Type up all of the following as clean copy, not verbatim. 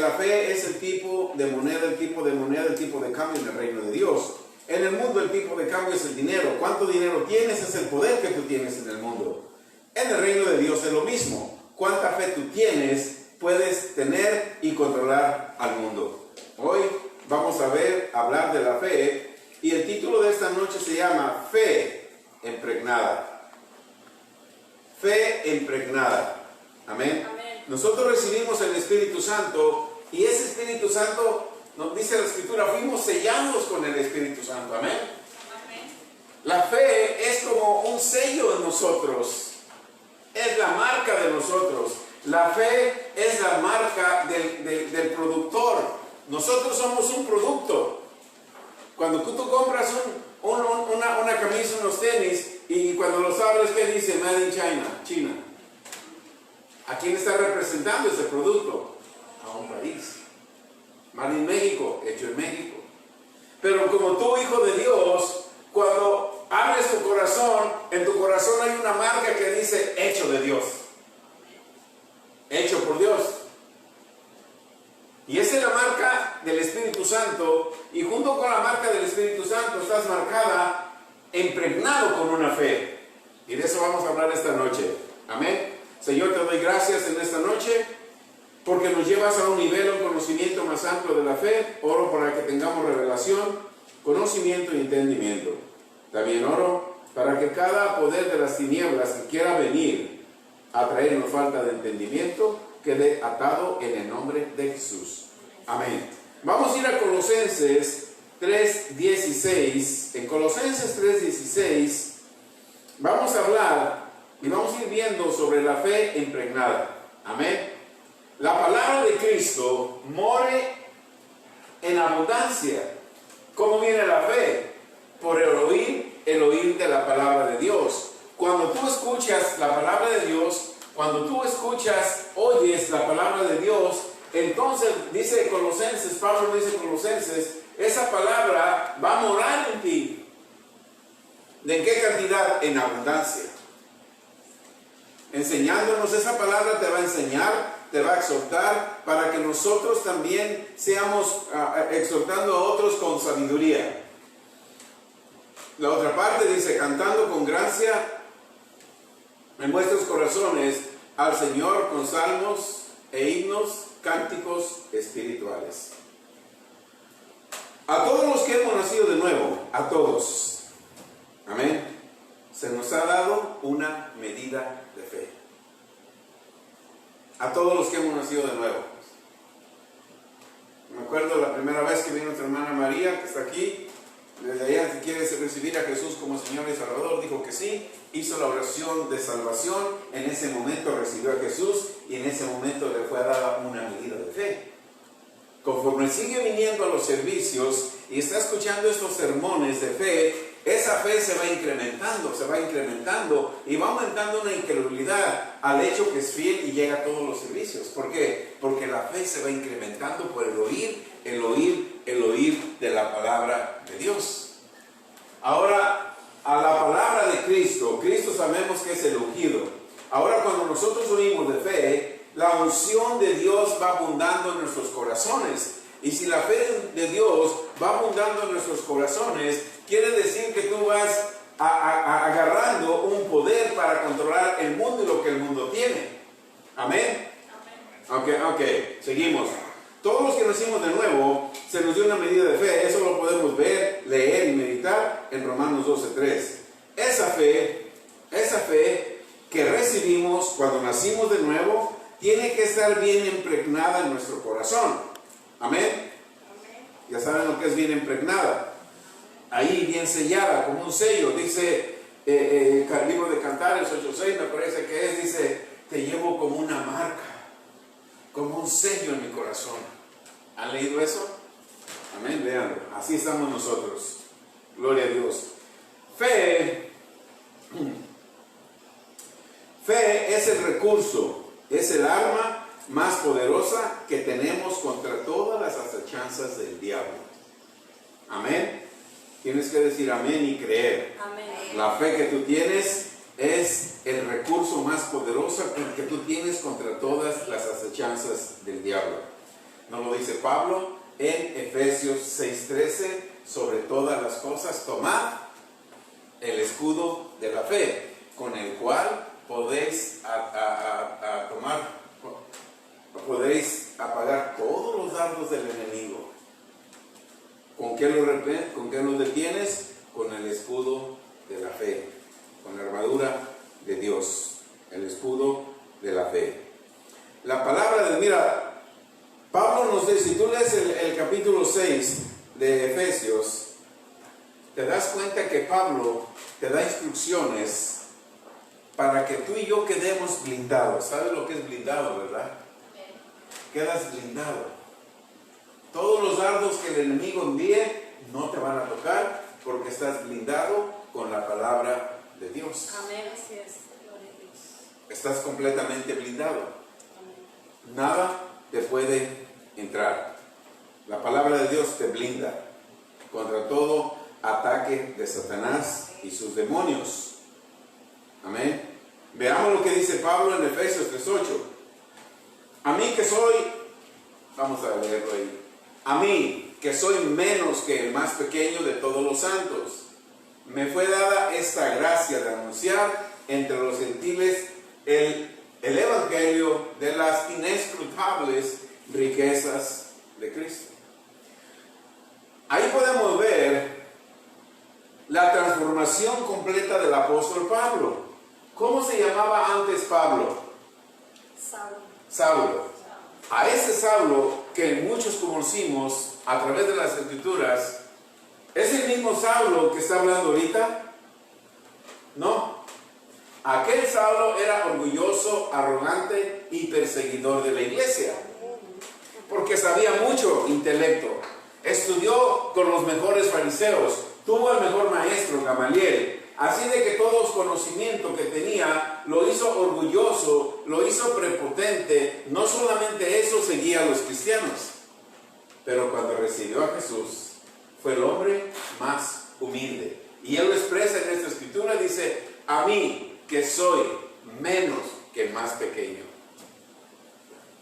la fe es el tipo de moneda, el tipo de cambio en el reino de Dios. En el mundo el tipo de cambio es el dinero. ¿Cuánto dinero tienes? Es el poder que tú tienes en el mundo. En el reino de Dios es lo mismo. ¿Cuánta fe tú tienes? Puedes tener y controlar al mundo. Hoy vamos a hablar de la fe, y el título de esta noche se llama Fe Impregnada. Fe impregnada. Amén. Amén. Nosotros recibimos el Espíritu Santo, y ese Espíritu Santo, nos dice la Escritura, fuimos sellados con el Espíritu Santo. Amén. Amén. La fe es como un sello en nosotros, es la marca de nosotros. La fe es la marca del productor. Nosotros somos un producto. Cuando tú compras una camisa, unos tenis, y cuando los abres, ¿qué dice? Made in China. ¿A quién está representando ese producto? A un país. Made in México, hecho en México. Pero como tú, hijo de Dios, cuando abres tu corazón, en tu corazón hay una marca que dice hecho de Dios. Hecho por Dios. Y esa es la marca del Espíritu Santo, y junto con la marca del Espíritu Santo estás marcada, impregnado con una fe. Y de eso vamos a hablar esta noche. Amén. Señor, te doy gracias en esta noche, porque nos llevas a un nivel, un conocimiento más amplio de la fe. Oro para que tengamos revelación, conocimiento y entendimiento. También oro para que cada poder de las tinieblas que quiera venir a traernos falta de entendimiento quede atado en el nombre de Jesús. Amén. Vamos a ir a Colosenses 3:16. En Colosenses 3:16 vamos a hablar y vamos a ir viendo sobre la fe impregnada. Amén. La palabra de Cristo more en abundancia. ¿Cómo viene la fe? Por el oír de la palabra de Dios. Cuando tú escuchas la palabra de Dios, cuando tú oyes la palabra de Dios, entonces dice Colosenses, Pablo dice Colosenses, esa palabra va a morar en ti. ¿De en qué cantidad? En abundancia. Enseñándonos, esa palabra te va a enseñar, te va a exhortar, para que nosotros también seamos exhortando a otros con sabiduría. La otra parte dice, cantando con gracia en vuestros corazones al Señor con salmos e himnos, cánticos espirituales. A todos los que hemos nacido de nuevo, a todos, amén, se nos ha dado una medida de fe. A todos los que hemos nacido de nuevo. Me acuerdo la primera vez que vino nuestra hermana María, que está aquí. Desde allá, si quieres recibir a Jesús como Señor y Salvador, dijo que sí, hizo la oración de salvación, en ese momento recibió a Jesús, y en ese momento le fue dada una medida de fe. Conforme sigue viniendo a los servicios y está escuchando estos sermones de fe, esa fe se va incrementando y va aumentando una incredulidad al hecho que es fiel y llega a todos los servicios. ¿Por qué? Porque la fe se va incrementando por el oír de la palabra de Dios. Ahora, a la palabra de Cristo sabemos que es el ungido. Ahora, cuando nosotros oímos de fe, la unción de Dios va abundando en nuestros corazones. Y si la fe de Dios va abundando en nuestros corazones, quiere decir que tú vas agarrando un poder para controlar el mundo y lo que el mundo tiene. Amén. Ok, seguimos. Todos los que nacimos de nuevo, se nos dio una medida de fe. Eso lo podemos ver, leer y meditar en Romanos 12:3. Esa fe que recibimos cuando nacimos de nuevo, tiene que estar bien impregnada en nuestro corazón. Amén. Ya saben lo que es bien impregnada. Ahí bien sellada, como un sello. Dice el libro de Cantares 8:6, me parece que es, dice, te llevo como una marca, como un sello en mi corazón. ¿Han leído eso? Amén, veanlo. Así estamos nosotros. Gloria a Dios. Fe es el recurso, es el arma más poderosa que tenemos contra todas las acechanzas del diablo. Amén. Tienes que decir amén y creer. Amén. La fe que tú tienes es el recurso más poderoso que tú tienes contra todas las acechanzas del diablo. ¿No lo dice Pablo en Efesios 6:13? Sobre todas las cosas, tomad el escudo de la fe, con el cual podéis podéis apagar todos los dardos del enemigo. ¿Con qué lo detienes? Con el escudo de la fe, con la armadura de Dios, el escudo de la fe. La palabra mira, Pablo nos dice, si tú lees el capítulo 6 de Efesios, te das cuenta que Pablo te da instrucciones para que tú y yo quedemos blindados. ¿Sabes lo que es blindado, verdad? Quedas blindado. Todos los dardos que el enemigo envíe no te van a tocar porque estás blindado con la palabra de Dios. Amén, así es. Gloria a Dios. Estás completamente blindado. Amén. Nada te puede entrar. La palabra de Dios te blinda contra todo ataque de Satanás y sus demonios. Amén. Veamos lo que dice Pablo en Efesios 3:8. A mí que soy, vamos a leerlo ahí. A mí que soy menos que el más pequeño de todos los santos, me fue dada esta gracia de anunciar entre los gentiles el evangelio de las inescrutables riquezas de Cristo. Ahí podemos ver la transformación completa del apóstol Pablo. ¿Cómo se llamaba antes Pablo? Saulo. A ese Saulo que muchos conocimos a través de las escrituras, ¿es el mismo Saulo que está hablando ahorita? No. Aquel Saulo era orgulloso, arrogante y perseguidor de la iglesia, porque sabía mucho intelecto, estudió con los mejores fariseos, tuvo el mejor maestro, Gamaliel. Así de que todo el conocimiento que tenía lo hizo orgulloso, lo hizo prepotente. No solamente eso seguía a los cristianos, pero cuando recibió a Jesús fue el hombre más humilde. Y él lo expresa en esta escritura, dice, a mí que soy menos que el más pequeño.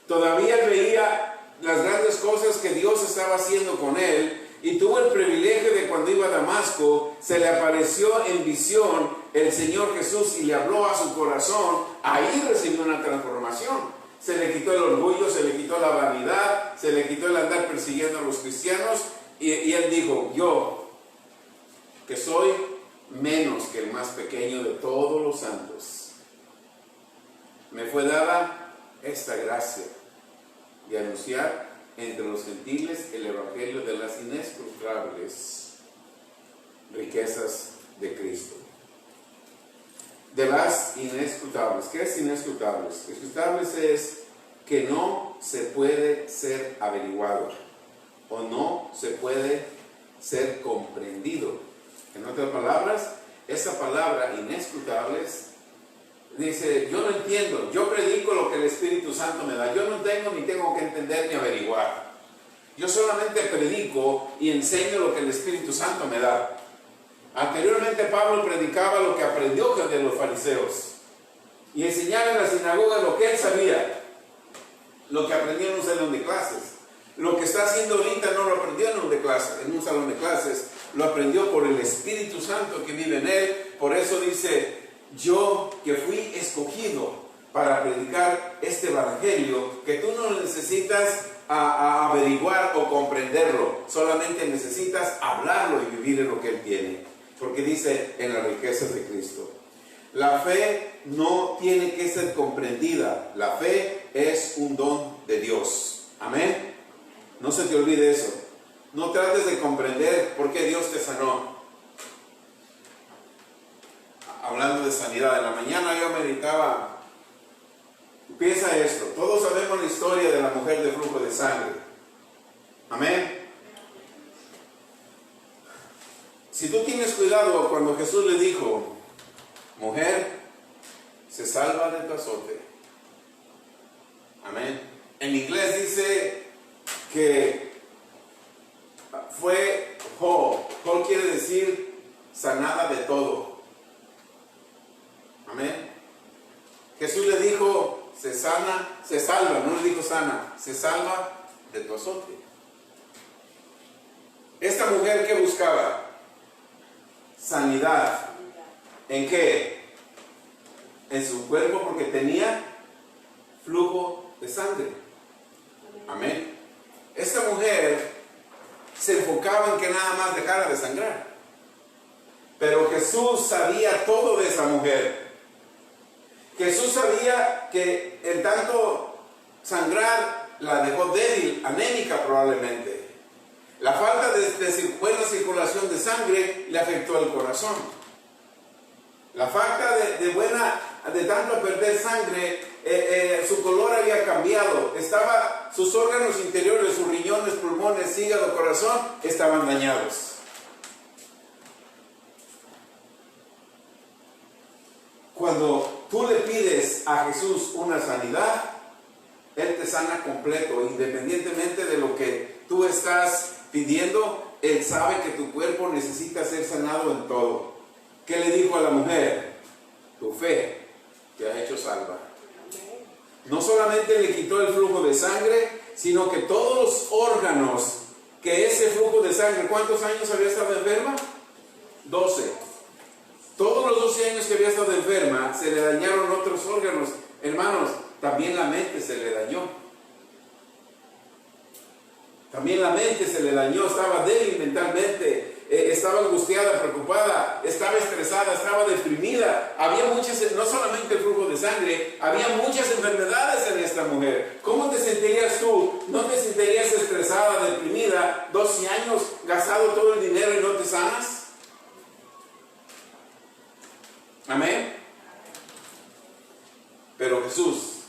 Todavía veía las grandes cosas que Dios estaba haciendo con él. Y tuvo el privilegio de cuando iba a Damasco, se le apareció en visión el Señor Jesús y le habló a su corazón. Ahí recibió una transformación. Se le quitó el orgullo, se le quitó la vanidad, se le quitó el andar persiguiendo a los cristianos. Y él dijo, yo, que soy menos que el más pequeño de todos los santos, me fue dada esta gracia de anunciar entre los gentiles el evangelio de las inescrutables riquezas de Cristo. De las inescrutables. ¿Qué es inescrutables? Inescrutables es que no se puede ser averiguado o no se puede ser comprendido. En otras palabras, esa palabra inescrutables dice, yo no entiendo, yo predico lo que el Espíritu Santo me da, yo no tengo ni tengo que entender ni averiguar. Yo solamente predico y enseño lo que el Espíritu Santo me da. Anteriormente Pablo predicaba lo que aprendió de los fariseos y enseñaba en la sinagoga lo que él sabía, lo que aprendió en un salón de clases. Lo que está haciendo ahorita no lo aprendió en un salón de clases, lo aprendió por el Espíritu Santo que vive en él. Por eso dice, yo que fui escogido para predicar este evangelio, que tú no necesitas a averiguar o comprenderlo, solamente necesitas hablarlo y vivir en lo que él tiene, porque dice en las riquezas de Cristo. La fe no tiene que ser comprendida, la fe es un don de Dios. Amén. No se te olvide eso. No trates de comprender por qué Dios te sanó. Hablando de sanidad, en la mañana yo meditaba. Piensa esto, todos sabemos la historia de la mujer de flujo de sangre. Amén. Si tú tienes cuidado, cuando Jesús le dijo, mujer, se salva de tu azote. Amén. En inglés dice que fue whole. Whole quiere decir sanada de todo. Amén. Jesús le dijo, se sana, se salva, no le dijo sana, se salva de tu azote. Esta mujer que buscaba sanidad, ¿en qué? En su cuerpo, porque tenía flujo de sangre. Amén. Esta mujer se enfocaba en que nada más dejara de sangrar. Pero Jesús sabía todo de esa mujer. Jesús sabía que en tanto sangrar la dejó débil, anémica probablemente. La falta de buena circulación de sangre le afectó el corazón. La falta de tanto perder sangre, su color había cambiado. Sus órganos interiores, sus riñones, pulmones, hígado, corazón, estaban dañados. Cuando tú le pides a Jesús una sanidad, Él te sana completo, independientemente de lo que tú estás pidiendo. Él sabe que tu cuerpo necesita ser sanado en todo. ¿Qué le dijo a la mujer? Tu fe te ha hecho salva. No solamente le quitó el flujo de sangre, sino que todos los órganos que ese flujo de sangre, ¿cuántos años había estado enferma? 12. Todos los 12 años que había estado enferma, se le dañaron otros órganos. Hermanos, también la mente se le dañó. También la mente se le dañó, estaba débil mentalmente, estaba angustiada, preocupada, estaba estresada, estaba deprimida. Había muchas, no solamente el flujo de sangre, había muchas enfermedades en esta mujer. ¿Cómo te sentirías tú? ¿No te sentirías estresada, deprimida, 12 años, gastado todo el dinero y no te sanas? Amén. Pero Jesús,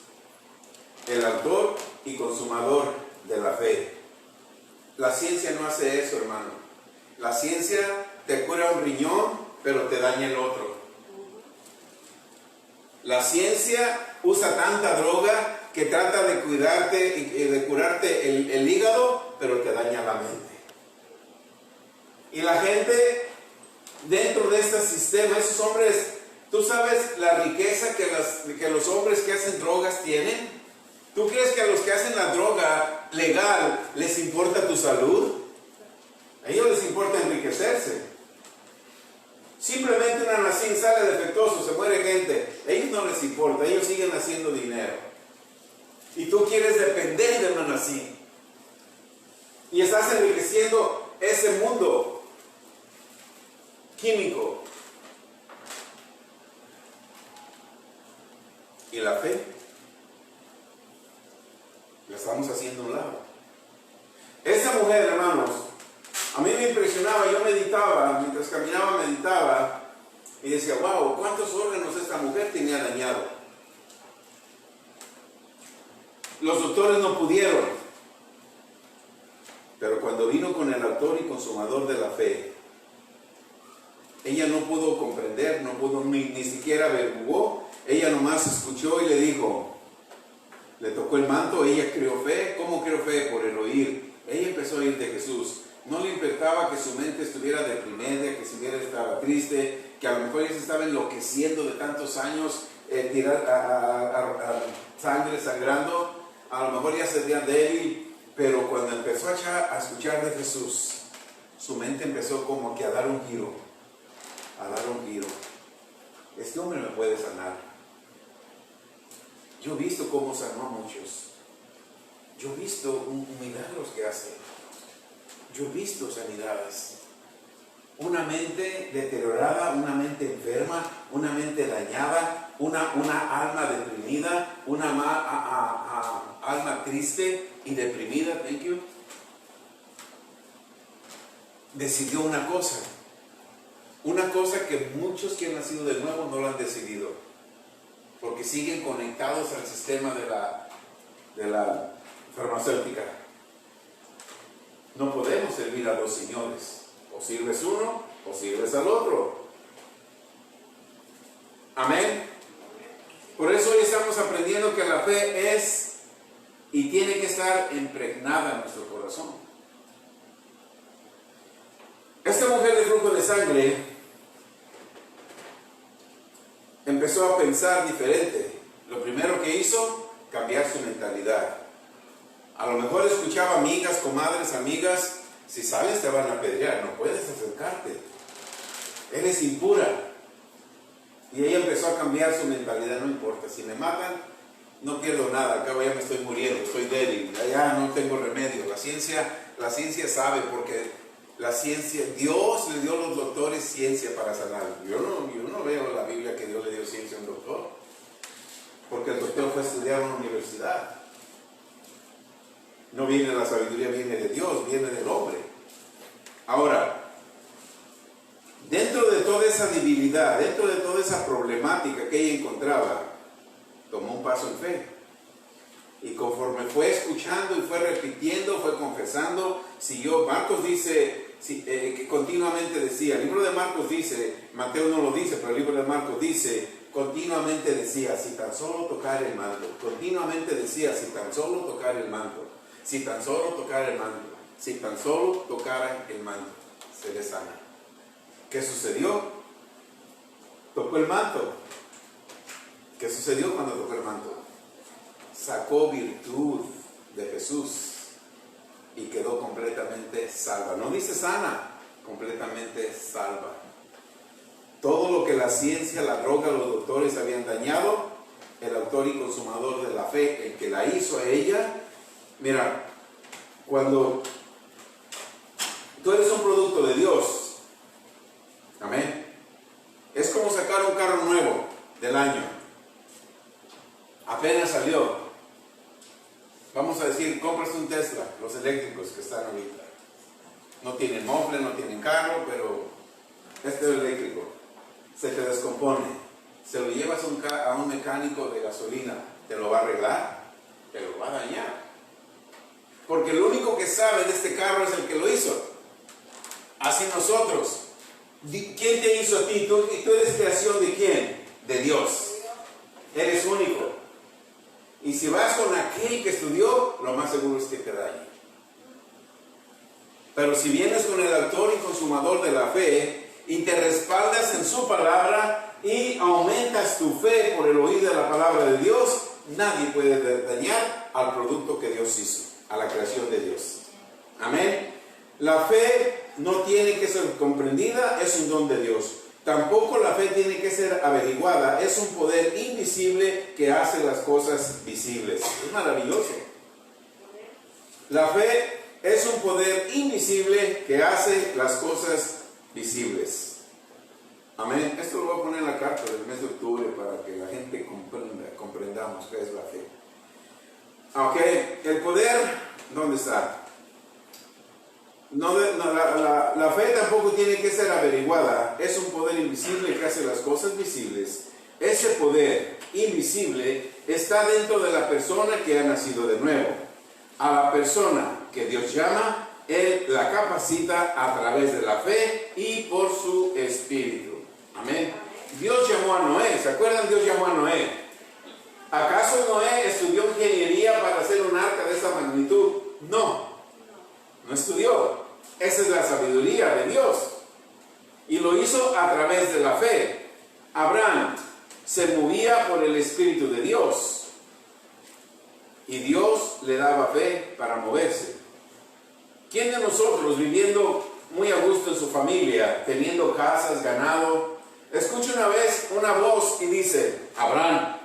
el autor y consumador de la fe. La ciencia no hace eso, hermano. La ciencia te cura un riñón, pero te daña el otro. La ciencia usa tanta droga que trata de cuidarte y de curarte el hígado, pero te daña la mente. Y la gente dentro de este sistema, esos hombres, ¿tú sabes la riqueza que los hombres que hacen drogas tienen? ¿Tú crees que a los que hacen la droga legal les importa tu salud? A ellos les importa enriquecerse. Simplemente una nación sale defectuoso, se muere gente. A ellos no les importa, ellos siguen haciendo dinero. Y tú quieres depender de una nación. Y estás enriqueciendo ese mundo químico. ¿Y la fe? La estamos haciendo a un lado. Esa mujer, hermanos, a mí me impresionaba. Yo meditaba, mientras caminaba meditaba y decía, wow, ¿cuántos órganos esta mujer tenía dañado? Los doctores no pudieron. Pero cuando vino con el autor y consumador de la fe, ella no pudo comprender, no pudo ni siquiera averiguó. Ella nomás escuchó y le dijo, le tocó el manto. Ella creó fe. ¿Cómo creó fe? Por el oír. Ella empezó a oír de Jesús. No le importaba que su mente estuviera deprimida, que su vida estaba triste, que a lo mejor ella se estaba enloqueciendo de tantos años, tirar sangre, sangrando. A lo mejor ya se sentía débil, pero cuando empezó a escuchar de Jesús, su mente empezó como que a dar un giro. Este hombre me puede sanar. Yo he visto cómo sanó a muchos. Yo he visto milagros que hace. Yo he visto sanidades. Una mente deteriorada, una mente enferma, una mente dañada, una alma deprimida, una alma triste y deprimida, thank you, decidió una cosa que muchos que han nacido de nuevo no lo han decidido, porque siguen conectados al sistema de la farmacéutica. No podemos servir a dos señores. O sirves uno o sirves al otro. Amén. Por eso hoy estamos aprendiendo que la fe es y tiene que estar impregnada en nuestro corazón. Esta mujer de flujo de sangre empezó a pensar diferente. Lo primero que hizo, cambiar su mentalidad. A lo mejor escuchaba amigas, comadres, amigas, si sales te van a apedrear, no puedes acercarte. Eres impura. Y ella empezó a cambiar su mentalidad, no importa, si me matan, no pierdo nada, al cabo ya me estoy muriendo, estoy débil, ya no tengo remedio. La ciencia sabe, porque la ciencia, Dios le dio a los doctores ciencia para sanar. Yo no veo en la Biblia que Dios le dio ciencia a un doctor, porque el doctor fue a estudiar en una universidad. No viene la sabiduría, viene de Dios, viene del hombre. Ahora, dentro de toda esa debilidad, dentro de toda esa problemática que ella encontraba, tomó un paso en fe. Y conforme fue escuchando y fue repitiendo, fue confesando, siguió. Marcos dice, que continuamente decía, el libro de Marcos dice, Mateo no lo dice, pero el libro de Marcos dice, continuamente decía, si tan solo tocar el manto. Continuamente decía, si tan solo tocar el manto. Si tan solo tocar el manto. Si tan solo tocara el manto, seré sana. ¿Qué sucedió? Tocó el manto. ¿Qué sucedió cuando tocó el manto? Sacó virtud de Jesús y quedó completamente salva. No dice sana, completamente salva. Todo lo que la ciencia, la droga, los doctores habían dañado, el autor y consumador de la fe, el que la hizo a ella. Mira, cuando tú eres un producto de Dios, amén, es como sacar un carro nuevo del año. Apenas salió. Vamos a decir, compras un Tesla, los eléctricos que están ahorita. No tienen mofle, no tienen carro, pero este es eléctrico. Se te descompone. Se lo llevas a un mecánico de gasolina. ¿Te lo va a arreglar? Te lo va a dañar. Porque el único que sabe de este carro es el que lo hizo. Así nosotros. ¿Quién te hizo a ti? ¿Tú eres creación de quién? De Dios. Eres único. Y si vas con aquel que estudió, lo más seguro es que te dañe. Pero si vienes con el autor y consumador de la fe y te respaldas en su palabra y aumentas tu fe por el oír de la palabra de Dios, nadie puede dañar al producto que Dios hizo, a la creación de Dios. Amén. La fe no tiene que ser comprendida, es un don de Dios. Tampoco la fe tiene que ser averiguada, es un poder invisible que hace las cosas visibles. Es maravilloso. La fe es un poder invisible que hace las cosas visibles. Amén. Esto lo voy a poner en la carta del mes de octubre para que la gente comprendamos qué es la fe. Ok, el poder, ¿dónde está? La fe tampoco tiene que ser averiguada, es un poder invisible que hace las cosas visibles. Ese poder invisible está dentro de la persona que ha nacido de nuevo. A la persona que Dios llama, Él la capacita a través de la fe y por su Espíritu. Amén. Dios llamó a Noé, ¿se acuerdan? Dios llamó a Noé. ¿Acaso Noé estudió ingeniería para hacer un arca de esa magnitud? No estudió. Esa es la sabiduría de Dios. Y lo hizo a través de la fe. Abraham se movía por el Espíritu de Dios. Y Dios le daba fe para moverse. ¿Quién de nosotros, viviendo muy a gusto en su familia, teniendo casas, ganado, escucha una vez una voz y dice: Abraham,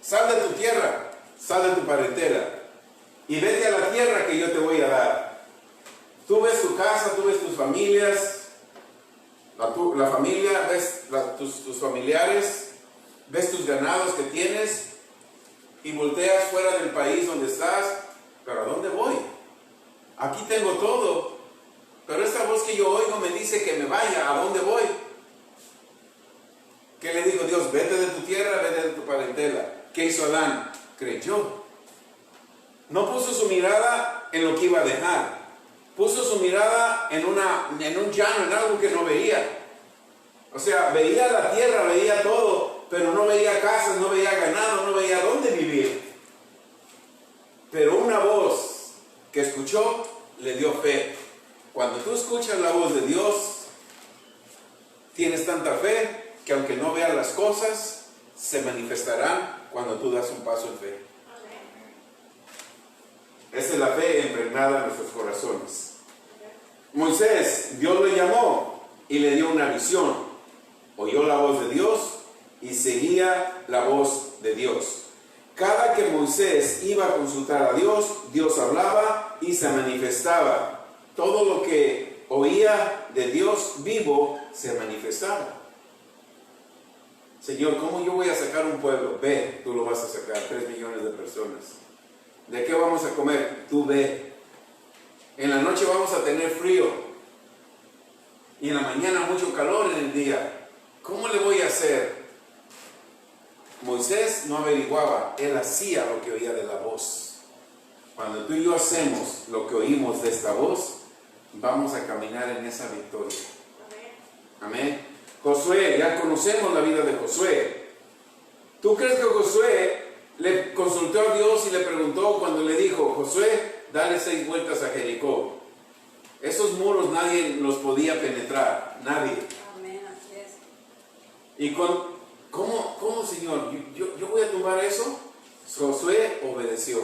sal de tu tierra, sal de tu parentela y vete a la tierra que yo te voy a dar? Tú ves tu casa, tú ves tus familias, la familia, ves tus familiares, ves tus ganados que tienes y volteas fuera del país donde estás. ¿Pero a dónde voy? Aquí tengo todo, pero esta voz que yo oigo me dice que me vaya. ¿A dónde voy? ¿Qué le digo Dios? Vete de tu tierra, vete de tu parentela. ¿Qué hizo Adán? Creyó. No puso su mirada en lo que iba a dejar. Puso su mirada en un llano, en algo que no veía. O sea, veía la tierra, veía todo, pero no veía casas, no veía ganado, no veía dónde vivir. Pero una voz que escuchó le dio fe. Cuando tú escuchas la voz de Dios, tienes tanta fe que aunque no veas las cosas, se manifestarán cuando tú das un paso en fe. Esa es la fe impregnada en nuestros corazones. Moisés, Dios lo llamó y le dio una visión. Oyó la voz de Dios y seguía la voz de Dios. Cada que Moisés iba a consultar a Dios, Dios hablaba y se manifestaba. Todo lo que oía de Dios vivo se manifestaba. Señor, ¿cómo yo voy a sacar un pueblo? Ve, tú lo vas a sacar, 3 millones de personas. ¿De qué vamos a comer? Tú ve. En la noche vamos a tener frío. Y en la mañana mucho calor en el día. ¿Cómo le voy a hacer? Moisés no averiguaba, él hacía lo que oía de la voz. Cuando tú y yo hacemos lo que oímos de esta voz, vamos a caminar en esa victoria. Amén. Josué, ya conocemos la vida de Josué. ¿Tú crees que Josué le consultó a Dios y le preguntó cuando le dijo, Josué, dale 6 vueltas a Jericó? Esos muros nadie los podía penetrar, nadie. Amén, así es. Y ¿cómo, Señor? ¿Yo voy a tumbar eso? Josué obedeció.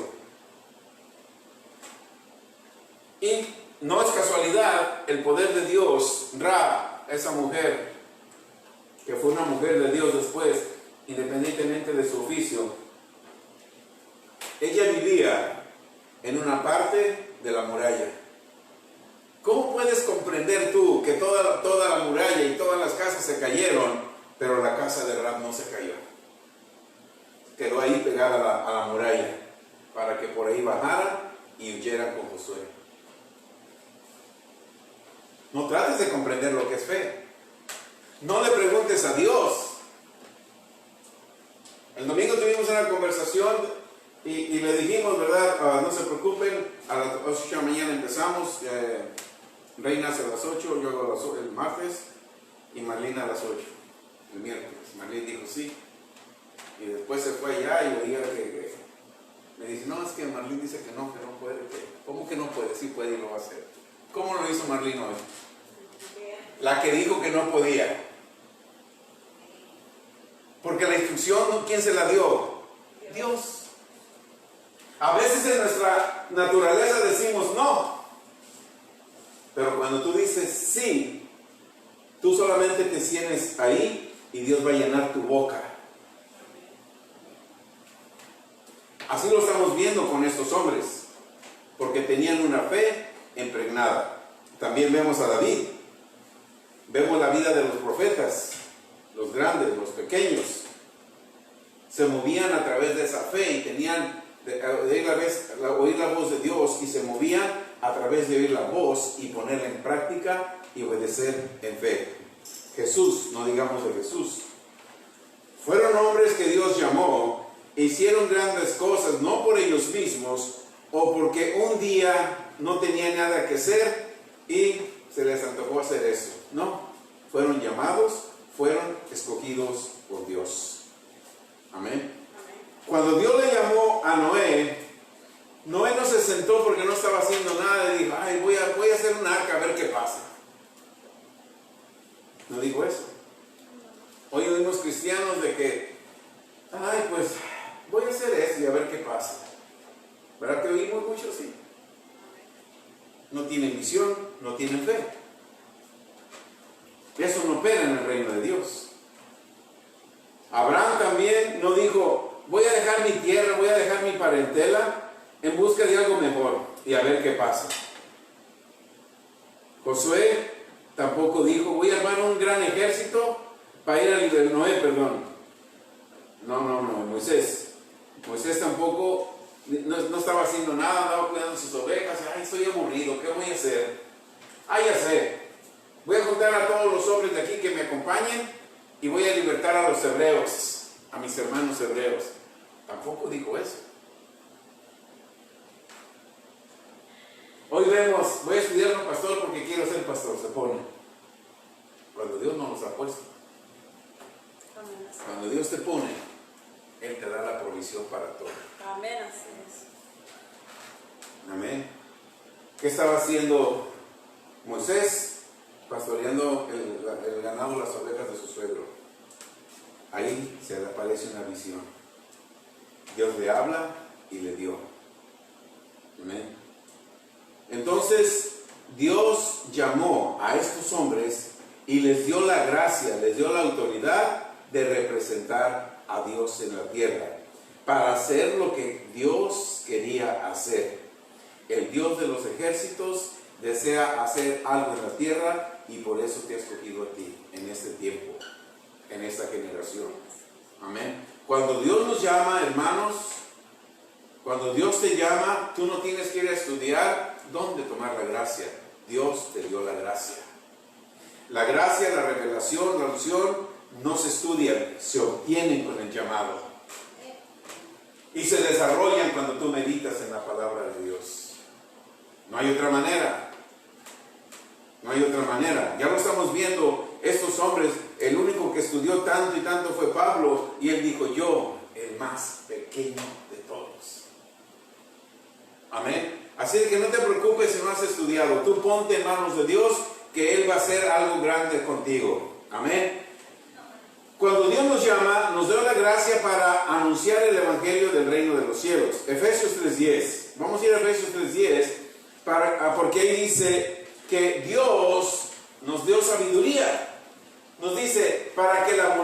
Y no es casualidad el poder de Dios. Ra, esa mujer, que fue una mujer de Dios después, independientemente de su oficio, ella vivía en una parte de la muralla. ¿Cómo puedes comprender tú que toda la muralla y todas las casas se cayeron, pero la casa de Rahab no se cayó? Quedó ahí pegada a la muralla para que por ahí bajaran y huyeran con Josué. No trates de comprender lo que es fe. No le preguntes a Dios. El domingo tuvimos una conversación y le dijimos, ¿verdad? No se preocupen, a las 8 de la mañana empezamos. Reina hace a las 8, yo hago el martes y Marlene a las 8, el miércoles. Marlene dijo sí. Y después se fue allá y oía que me dice, no, es que Marlene dice que no puede. ¿Cómo que no puede? Sí puede y lo va a hacer. ¿Cómo lo hizo Marlene hoy? La que dijo que no podía. Porque la instrucción, ¿quién se la dio? Dios. A veces en nuestra naturaleza decimos no. Pero cuando tú dices sí, tú solamente te sientes ahí y Dios va a llenar tu boca. Así lo estamos viendo con estos hombres, porque tenían una fe impregnada. También vemos a David. Vemos la vida de los profetas, los grandes, los pequeños. Se movían a través de esa fe y tenían oír la voz de Dios y se movían a través de oír la voz y ponerla en práctica y obedecer en fe. Jesús, no digamos de Jesús. Fueron hombres que Dios llamó e hicieron grandes cosas, no por ellos mismos o porque un día no tenían nada que hacer y se les antojó hacer eso. No, fueron llamados, fueron escogidos por Dios. Amén. Cuando Dios le llamó a Noé, Noé no se sentó porque no estaba haciendo nada y dijo, ay, voy a hacer un arca a ver qué pasa. No dijo eso. Hoy oímos cristianos de que, ay, pues voy a hacer esto y a ver qué pasa. ¿Verdad que oímos mucho así? No tienen visión, no tienen fe. Eso no opera en el reino de Dios. Abraham también no dijo, voy a dejar mi tierra, voy a dejar mi parentela en busca de algo mejor y a ver qué pasa. Josué tampoco dijo, voy a armar un gran ejército para ir a liberar. No, Moisés tampoco no estaba haciendo nada, andaba cuidando sus ovejas. Ay, estoy aburrido, ¿qué voy a hacer? Ya sé, voy a juntar a todos los hombres de aquí que me acompañen y voy a libertar a los hebreos, a mis hermanos hebreos. Tampoco dijo eso. Hoy vemos, voy a estudiar un pastor porque quiero ser pastor, se pone. Cuando Dios no nos ha puesto. Cuando Dios te pone, Él te da la provisión para todo. Amén, así es. Amén. ¿Qué estaba haciendo Moisés? Pastoreando el ganado, las ovejas de su suegro. Ahí se le aparece una visión. Dios le habla y le dio. Amén. Entonces, Dios llamó a estos hombres y les dio la gracia, les dio la autoridad de representar a Dios en la tierra, para hacer lo que Dios quería hacer. El Dios de los ejércitos desea hacer algo en la tierra y por eso te ha escogido a ti en este tiempo, en esta generación. Amén. Cuando Dios nos llama, hermanos, cuando Dios te llama, tú no tienes que ir a estudiar dónde tomar la gracia. Dios te dio la gracia. La gracia, la revelación, la unción no se estudian, se obtienen con el llamado. Y se desarrollan cuando tú meditas en la palabra de Dios. No hay otra manera. No hay otra manera. Ya lo estamos viendo, estos hombres, el único que estudió tanto y tanto fue Pablo, y él dijo, yo, el más pequeño de todos. Amén. Así que no te preocupes si no has estudiado. Tú ponte en manos de Dios, que Él va a hacer algo grande contigo. Amén. Cuando Dios nos llama, nos da la gracia para anunciar el evangelio del reino de los cielos. Efesios 3:10. Vamos a ir a Efesios 3:10, porque ahí dice que Dios nos dio sabiduría. Nos dice, para que la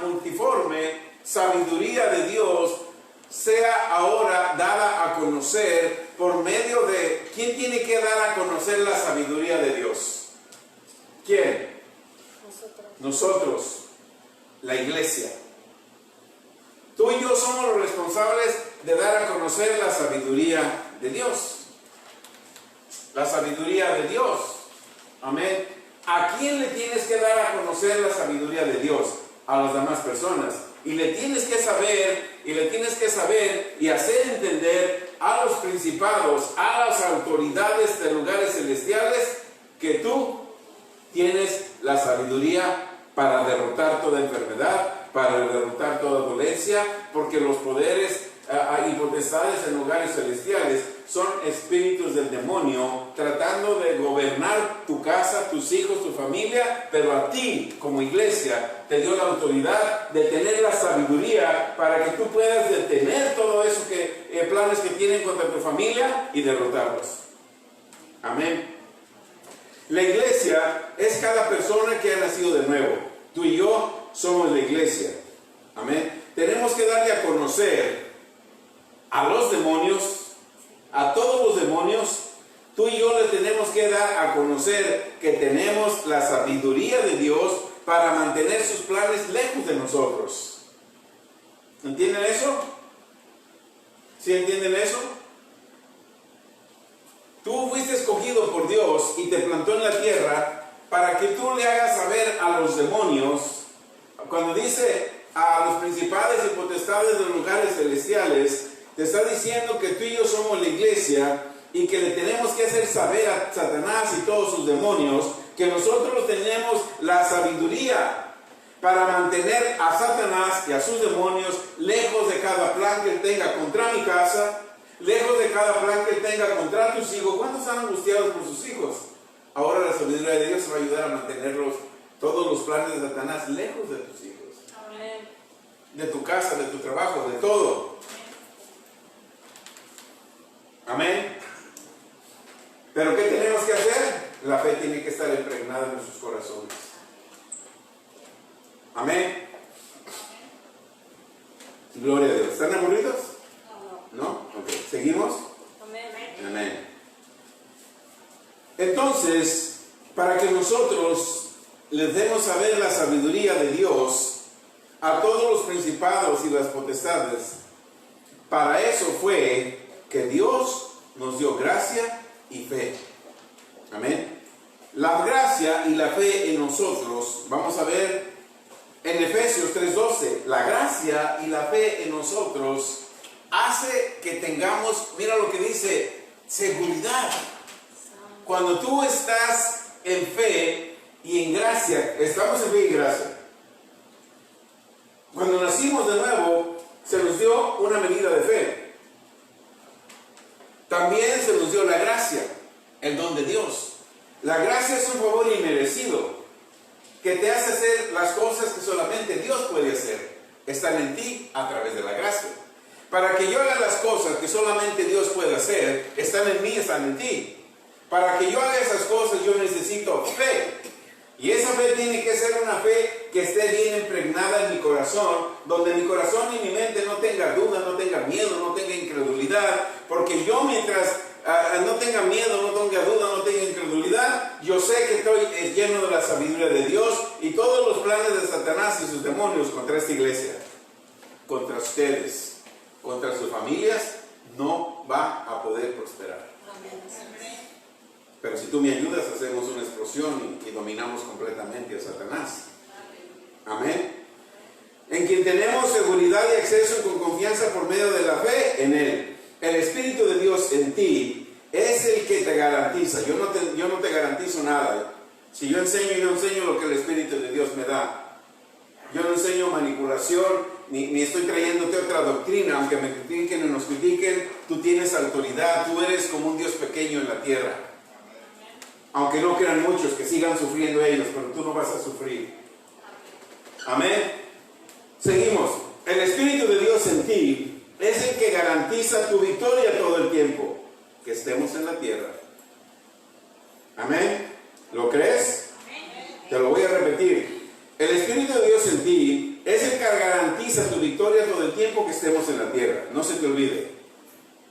multiforme sabiduría de Dios sea ahora dada a conocer por medio de... ¿Quién tiene que dar a conocer la sabiduría de Dios? ¿Quién? Nosotros, la iglesia. Tú y yo somos los responsables de dar a conocer la sabiduría de Dios. La sabiduría de Dios. Amén. ¿A quién le tienes que dar a conocer la sabiduría de Dios? A las demás personas. Y le tienes que saber y hacer entender a los principados, a las autoridades de lugares celestiales, que tú tienes la sabiduría para derrotar toda enfermedad, para derrotar toda dolencia, porque los poderes y potestades en lugares celestiales son espíritus del demonio tratando de gobernar tu casa, tus hijos, tu familia, pero a ti como iglesia te dio la autoridad de tener la sabiduría para que tú puedas detener todo eso planes que tienen contra tu familia y derrotarlos. Amén. La iglesia es cada persona que ha nacido de nuevo. Tú y yo somos la iglesia. Amén. Tenemos que darle a conocer a los demonios, a todos los demonios. Tú y yo le tenemos que dar a conocer que tenemos la sabiduría de Dios para mantener sus planes lejos de nosotros. ¿Entienden eso? ¿Sí entienden eso? Tú fuiste escogido por Dios y te plantó en la tierra para que tú le hagas saber a los demonios, cuando dice a los principados y potestades de los lugares celestiales, te está diciendo que tú y yo somos la iglesia y que le tenemos que hacer saber a Satanás y todos sus demonios que nosotros tenemos la sabiduría para mantener a Satanás y a sus demonios lejos de cada plan que él tenga contra mi casa, lejos de cada plan que él tenga contra tus hijos. ¿Cuántos están angustiados por sus hijos? Ahora la sabiduría de Dios va a ayudar a mantenerlos, todos los planes de Satanás, lejos de tus hijos. Amén. De tu casa, de tu trabajo, de todo. Amén. Pero ¿qué tenemos que hacer? La fe tiene que estar impregnada en nuestros corazones. Amén. Gloria a Dios. ¿Están aburridos? No. ¿No? Ok. ¿Seguimos? Amén. Amén. Entonces, para que nosotros les demos saber la sabiduría de Dios a todos los principados y las potestades, para eso fue que Dios nos dio gracia y fe. Amén. La gracia y la fe en nosotros, vamos a ver en Efesios 3:12, la gracia y la fe en nosotros hace que tengamos, mira lo que dice, seguridad. Cuando tú estás en fe y en gracia, estamos en fe y gracia. Cuando nacimos de nuevo, se nos dio una medida de fe. También se nos dio la gracia, el don de Dios. La gracia es un favor inmerecido que te hace hacer las cosas que solamente Dios puede hacer. Están en ti a través de la gracia. Para que yo haga las cosas que solamente Dios puede hacer, están en mí, están en ti. Para que yo haga esas cosas yo necesito fe. Y esa fe tiene que ser una fe que esté bien impregnada en mi corazón, donde mi corazón y mi mente no tenga duda, no tenga miedo, no tenga incredulidad, porque yo mientras no tenga miedo, no tenga duda, no tenga incredulidad, yo sé que estoy lleno de la sabiduría de Dios y todos los planes de Satanás y sus demonios contra esta iglesia, contra ustedes, contra sus familias, no va a poder prosperar. Pero si tú me ayudas, hacemos una explosión y dominamos completamente a Satanás. Amén. En quien tenemos seguridad y acceso con confianza por medio de la fe en Él. El Espíritu de Dios en ti es el que te garantiza. Yo no te garantizo nada. Si yo enseño lo que el Espíritu de Dios me da. Yo no enseño manipulación, ni estoy trayéndote otra doctrina. Aunque me critiquen o nos critiquen, tú tienes autoridad. Tú eres como un Dios pequeño en la tierra. Aunque no crean muchos, que sigan sufriendo ellos, pero tú no vas a sufrir. Amén. Seguimos. El Espíritu de Dios en ti es el que garantiza tu victoria todo el tiempo que estemos en la tierra. Amén. ¿Lo crees? Te lo voy a repetir. El Espíritu de Dios en ti es el que garantiza tu victoria todo el tiempo que estemos en la tierra. No se te olvide.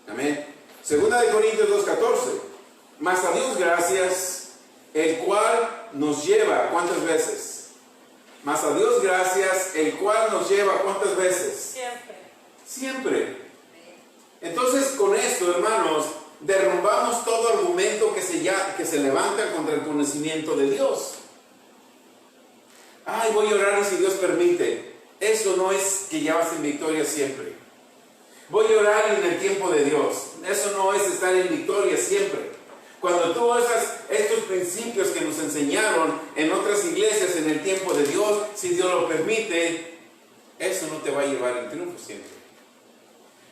Amén. Segunda de Corintios 2:14. Mas a Dios gracias, el cual nos lleva, ¿cuántas veces? Mas a Dios gracias, el cual nos lleva, ¿cuántas veces? Siempre. Siempre. Entonces, con esto, hermanos, derrumbamos todo argumento que se levanta contra el conocimiento de Dios. Ay, voy a orar y si Dios permite. Eso no es que ya vas en victoria siempre. Voy a orar en el tiempo de Dios. Eso no es estar en victoria siempre. Cuando tú usas estos principios que nos enseñaron en otras iglesias en el tiempo de Dios, si Dios lo permite, eso no te va a llevar al triunfo siempre.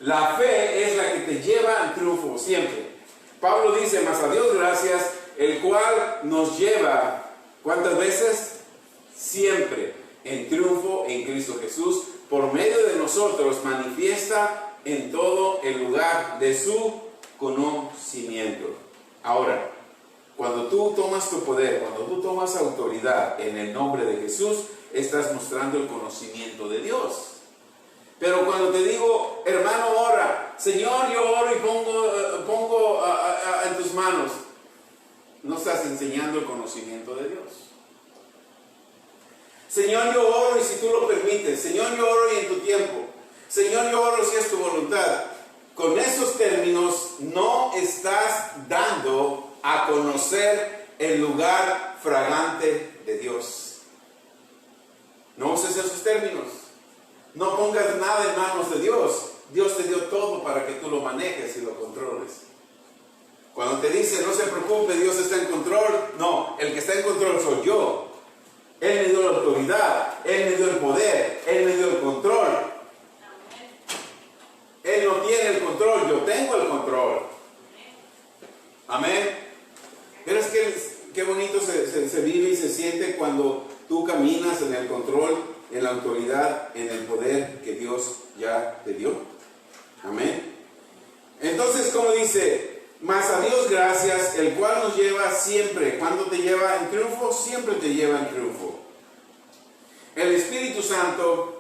La fe es la que te lleva al triunfo siempre. Pablo dice, mas a Dios gracias, el cual nos lleva, ¿cuántas veces? Siempre en triunfo en Cristo Jesús, por medio de nosotros manifiesta en todo el lugar de su conocimiento. Ahora, cuando tú tomas tu poder, cuando tú tomas autoridad en el nombre de Jesús, estás mostrando el conocimiento de Dios. Pero cuando te digo, hermano, ora, Señor, yo oro y pongo en tus manos, no estás enseñando el conocimiento de Dios. Señor, yo oro y si tú lo permites, Señor, yo oro y en tu tiempo, Señor, yo oro si es tu voluntad. Con esos términos no estás dando a conocer el lugar fragante de Dios. No uses esos términos. No pongas nada en manos de Dios. Dios te dio todo para que tú lo manejes y lo controles. Cuando te dice no se preocupe, Dios está en control, no, el que está en control soy yo. Él me dio la autoridad, Él me dio el poder, Él me dio el control. Él no tiene el control, yo tengo el control. Amén. Pero es que qué bonito se vive y se siente cuando tú caminas en el control, en la autoridad, en el poder que Dios ya te dio. Amén. Entonces, como dice, mas a Dios gracias, el cual nos lleva siempre. ¿Cuándo te lleva en triunfo? Siempre te lleva en triunfo. El Espíritu Santo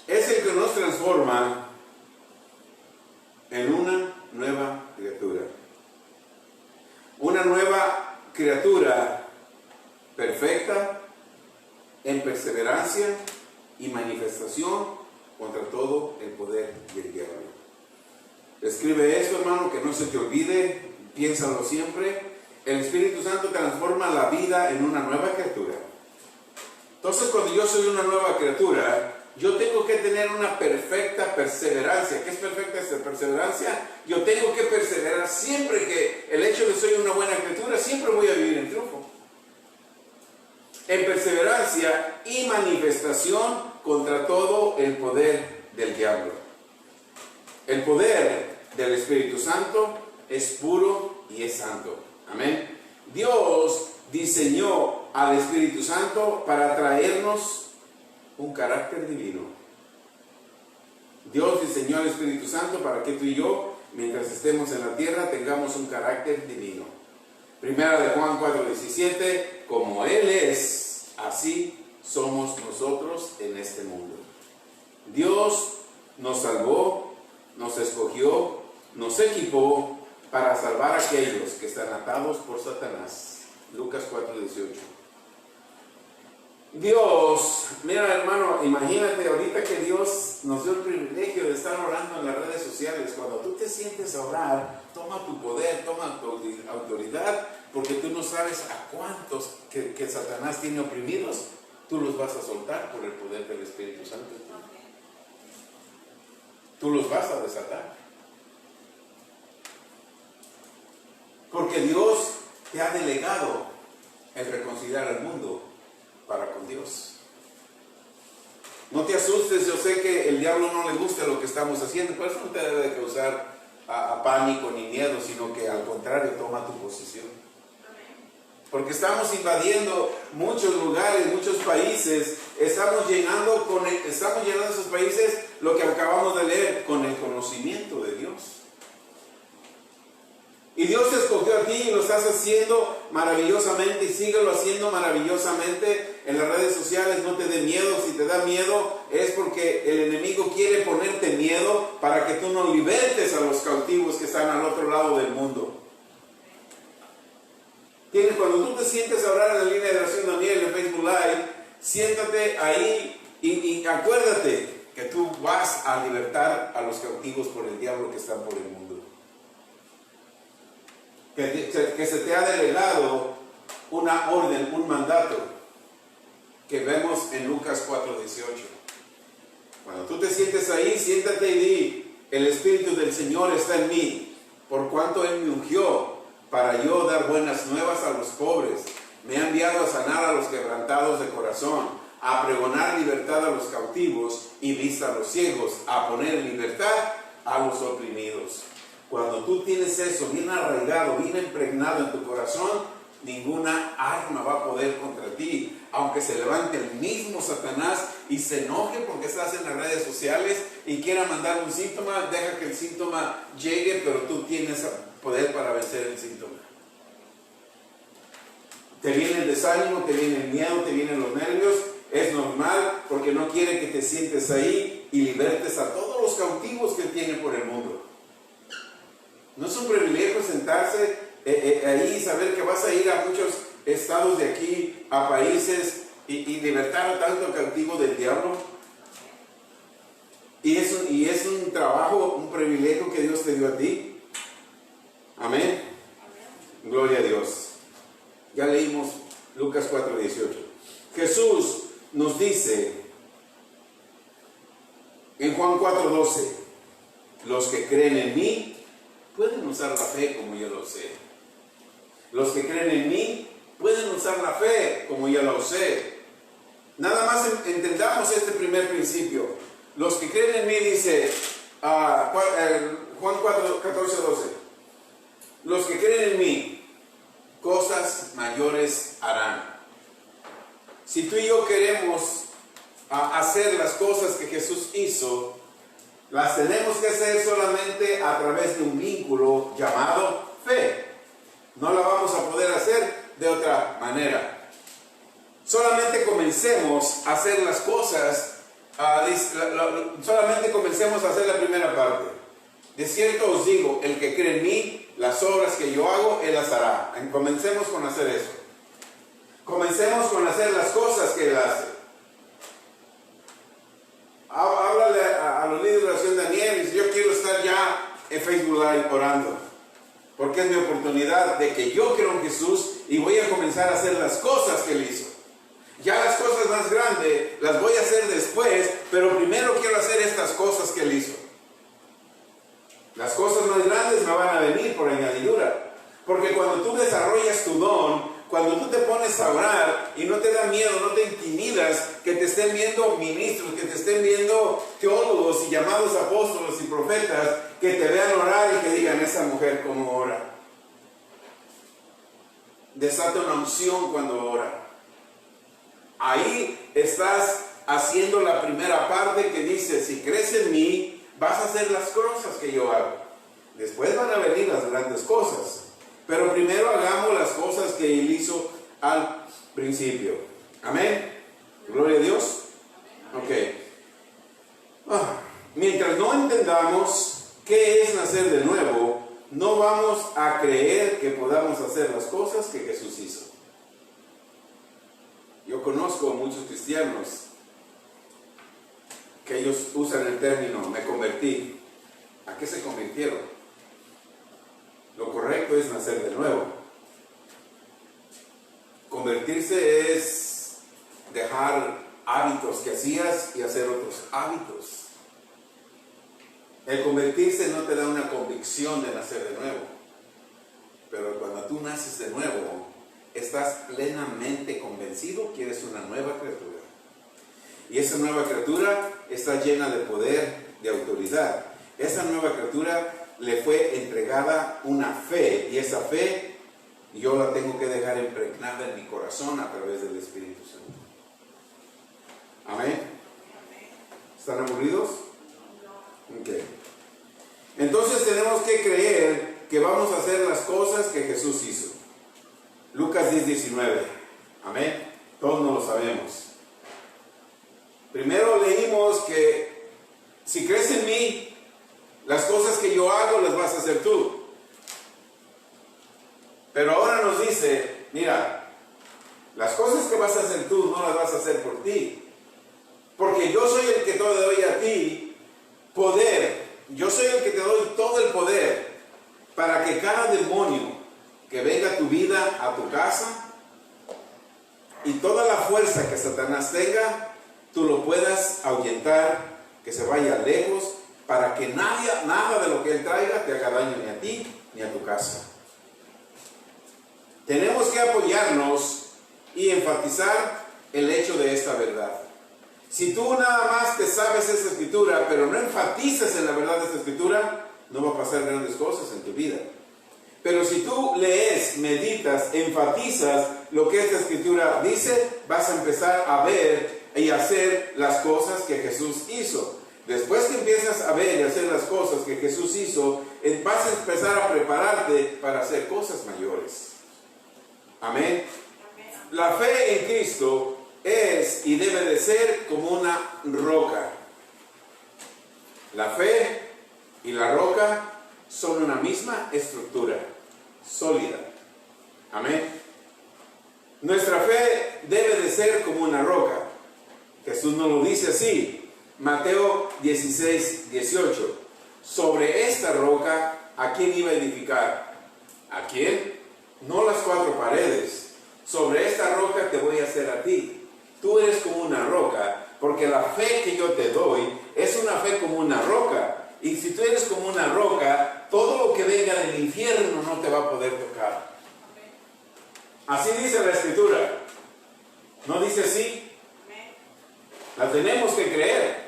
es el que nos transforma en una nueva criatura. Una nueva criatura perfecta, en perseverancia y manifestación contra todo el poder del diablo. Escribe esto, hermano, que no se te olvide, piénsalo siempre. El Espíritu Santo transforma la vida en una nueva criatura. Entonces, cuando yo soy una nueva criatura, yo tengo que tener una perfecta perseverancia. ¿Qué es perfecta esta perseverancia? Yo tengo que perseverar siempre, que el hecho de soy una buena criatura, siempre voy a vivir en triunfo. En perseverancia y manifestación contra todo el poder del diablo. El poder del Espíritu Santo es puro y es santo. Amén. Dios diseñó al Espíritu Santo para traernos un carácter divino. Dios diseñó al Espíritu Santo para que tú y yo, mientras estemos en la tierra, tengamos un carácter divino. Primera de Juan 4:17, como Él es, así somos nosotros en este mundo. Dios nos salvó, nos escogió, nos equipó para salvar a aquellos que están atados por Satanás. Lucas 4:18. Dios, mira hermano, imagínate ahorita que Dios nos dio el privilegio de estar orando en las redes sociales. Cuando tú te sientes a orar, toma tu poder, toma tu autoridad, porque tú no sabes a cuántos que Satanás tiene oprimidos, tú los vas a soltar por el poder del Espíritu Santo. Tú los vas a desatar. Porque Dios te ha delegado el reconciliar al mundo para con Dios. No te asustes, yo sé que el diablo no le gusta lo que estamos haciendo, pero eso no te debe de causar a pánico ni miedo, sino que al contrario, toma tu posición. Porque estamos invadiendo muchos lugares, muchos países, estamos llenando esos países lo que acabamos de leer, con el conocimiento de Dios. Y Dios te escogió a ti y lo estás haciendo maravillosamente, y síguelo haciendo maravillosamente en las redes sociales. No te dé miedo. Si te da miedo es porque el enemigo quiere ponerte miedo para que tú no libertes a los cautivos que están al otro lado del mundo. Cuando tú te sientes a orar en la línea de oración Daniel en Facebook Live, siéntate ahí y acuérdate que tú vas a libertar a los cautivos por el diablo que están por el mundo. Que se te ha delegado una orden, un mandato que vemos en Lucas 4:18. Cuando tú te sientes ahí, siéntate y di: el Espíritu del Señor está en mí, por cuanto Él me ungió para yo dar buenas nuevas a los pobres. Me ha enviado a sanar a los quebrantados de corazón, a pregonar libertad a los cautivos y vista a los ciegos, a poner en libertad a los oprimidos. Cuando tú tienes eso bien arraigado, bien impregnado en tu corazón, ninguna arma va a poder contra ti. Aunque se levante el mismo Satanás y se enoje porque estás en las redes sociales y quiera mandar un síntoma, deja que el síntoma llegue, pero tú tienes poder para vencer el síntoma. Te viene el desánimo, te viene el miedo, te vienen los nervios. Es normal, porque no quiere que te sientes ahí y libertes a todos los cautivos que tiene por el mundo. No es un privilegio sentarse ahí y saber que vas a ir a muchos estados de aquí, a países, y libertar a tanto cautivo del diablo. Y es un trabajo, un privilegio que Dios te dio a ti. Amén. Gloria a Dios. Ya leímos Lucas 4:18. Jesús nos dice en Juan 4:12: los que creen en mí pueden usar la fe como yo lo sé. Los que creen en mí pueden usar la fe como yo lo sé. Nada más entendamos este primer principio. Los que creen en mí, dice Juan 14:12. Los que creen en mí, cosas mayores harán. Si tú y yo queremos hacer las cosas que Jesús hizo, las tenemos que hacer solamente a través de un vínculo llamado fe. No la vamos a poder hacer de otra manera. Solamente comencemos a hacer las cosas, solamente comencemos a hacer la primera parte. De cierto os digo, el que cree en mí, las obras que yo hago, él las hará. Comencemos con hacer eso. Comencemos con hacer las cosas que él hace. Háblale a los líderes de oración Daniel y dice: yo quiero estar ya en Facebook Live orando, porque es mi oportunidad de que yo creo en Jesús y voy a comenzar a hacer las cosas que él hizo. Ya las cosas más grandes las voy a hacer después, pero primero quiero hacer estas cosas que él hizo. Las cosas más grandes me van a venir por añadidura, porque cuando tú desarrollas tu don, cuando tú te pones a orar y no te da miedo, no te intimidas que te estén viendo ministros, que te estén viendo teólogos y llamados apóstoles y profetas, que te vean orar y que digan: esa mujer cómo ora. Desata una unción cuando ora. Ahí estás haciendo la primera parte que dice: si crees en mí, vas a hacer las cosas que yo hago. Después van a venir las grandes cosas. Pero primero hagamos las cosas que Él hizo al principio. Amén. Gloria a Dios. Ok. Mientras no entendamos qué es nacer de nuevo, no vamos a creer que podamos hacer las cosas que Jesús hizo. Yo conozco muchos cristianos que ellos usan el término me convertí. ¿A qué se convirtieron? Lo correcto es nacer de nuevo. Convertirse es dejar hábitos que hacías y hacer otros hábitos. El convertirse no te da una convicción de nacer de nuevo. Pero cuando tú naces de nuevo, estás plenamente convencido que eres una nueva criatura. Y esa nueva criatura está llena de poder, de autoridad. Esa nueva criatura le fue entregada una fe. Y esa fe yo la tengo que dejar impregnada en mi corazón a través del Espíritu Santo. Amén. ¿Están aburridos? Ok. Entonces tenemos que creer que vamos a hacer las cosas que Jesús hizo. Lucas 10:19. Amén. Todos no lo sabemos. Primero leímos que si crees en mí, las cosas que yo hago las vas a hacer tú. Pero ahora nos dice, mira, las cosas que vas a hacer tú no las vas a hacer por ti. Porque yo soy el que te doy a ti poder. Yo soy el que te doy todo el poder para que cada demonio que venga a tu vida, a tu casa, y toda la fuerza que Satanás tenga, tú lo puedas ahuyentar, que se vaya lejos, para que nada de lo que él traiga te haga daño ni a ti ni a tu casa. Tenemos que apoyarnos y enfatizar el hecho de esta verdad. Si tú nada más te sabes esa escritura, pero no enfatizas en la verdad de esta escritura, no va a pasar grandes cosas en tu vida. Pero si tú lees, meditas, enfatizas lo que esta escritura dice, vas a empezar a ver y hacer las cosas que Jesús hizo. Después que empiezas a ver y hacer las cosas que Jesús hizo, vas a empezar a prepararte para hacer cosas mayores. Amén. La fe en Cristo es y debe de ser como una roca. La fe y la roca son una misma estructura, sólida. Amén. Nuestra fe debe de ser como una roca. Jesús nos lo dice así, Mateo 16:18. Sobre esta roca, ¿a quién iba a edificar? ¿A quién? No las cuatro paredes. Sobre esta roca te voy a hacer a ti. Tú eres como una roca, porque la fe que yo te doy es una fe como una roca. Y si tú eres como una roca, todo lo que venga del infierno no te va a poder tocar. Así dice la Escritura. ¿No dice así? La tenemos que creer.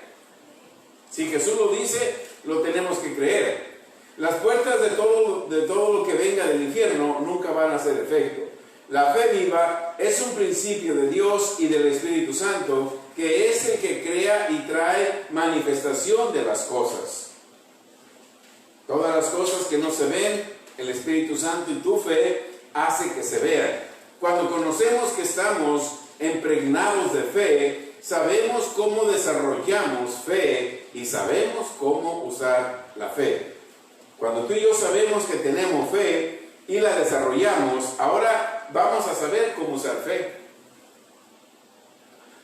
Si Jesús lo dice, lo tenemos que creer. Las puertas de todo lo que venga del infierno nunca van a hacer efecto. La fe viva es un principio de Dios y del Espíritu Santo, que es el que crea y trae manifestación de las cosas. Todas las cosas que no se ven, el Espíritu Santo y tu fe hace que se vean. Cuando conocemos que estamos impregnados de fe, sabemos cómo desarrollamos fe y sabemos cómo usar la fe. Cuando tú y yo sabemos que tenemos fe y la desarrollamos, ahora vamos a saber cómo usar fe.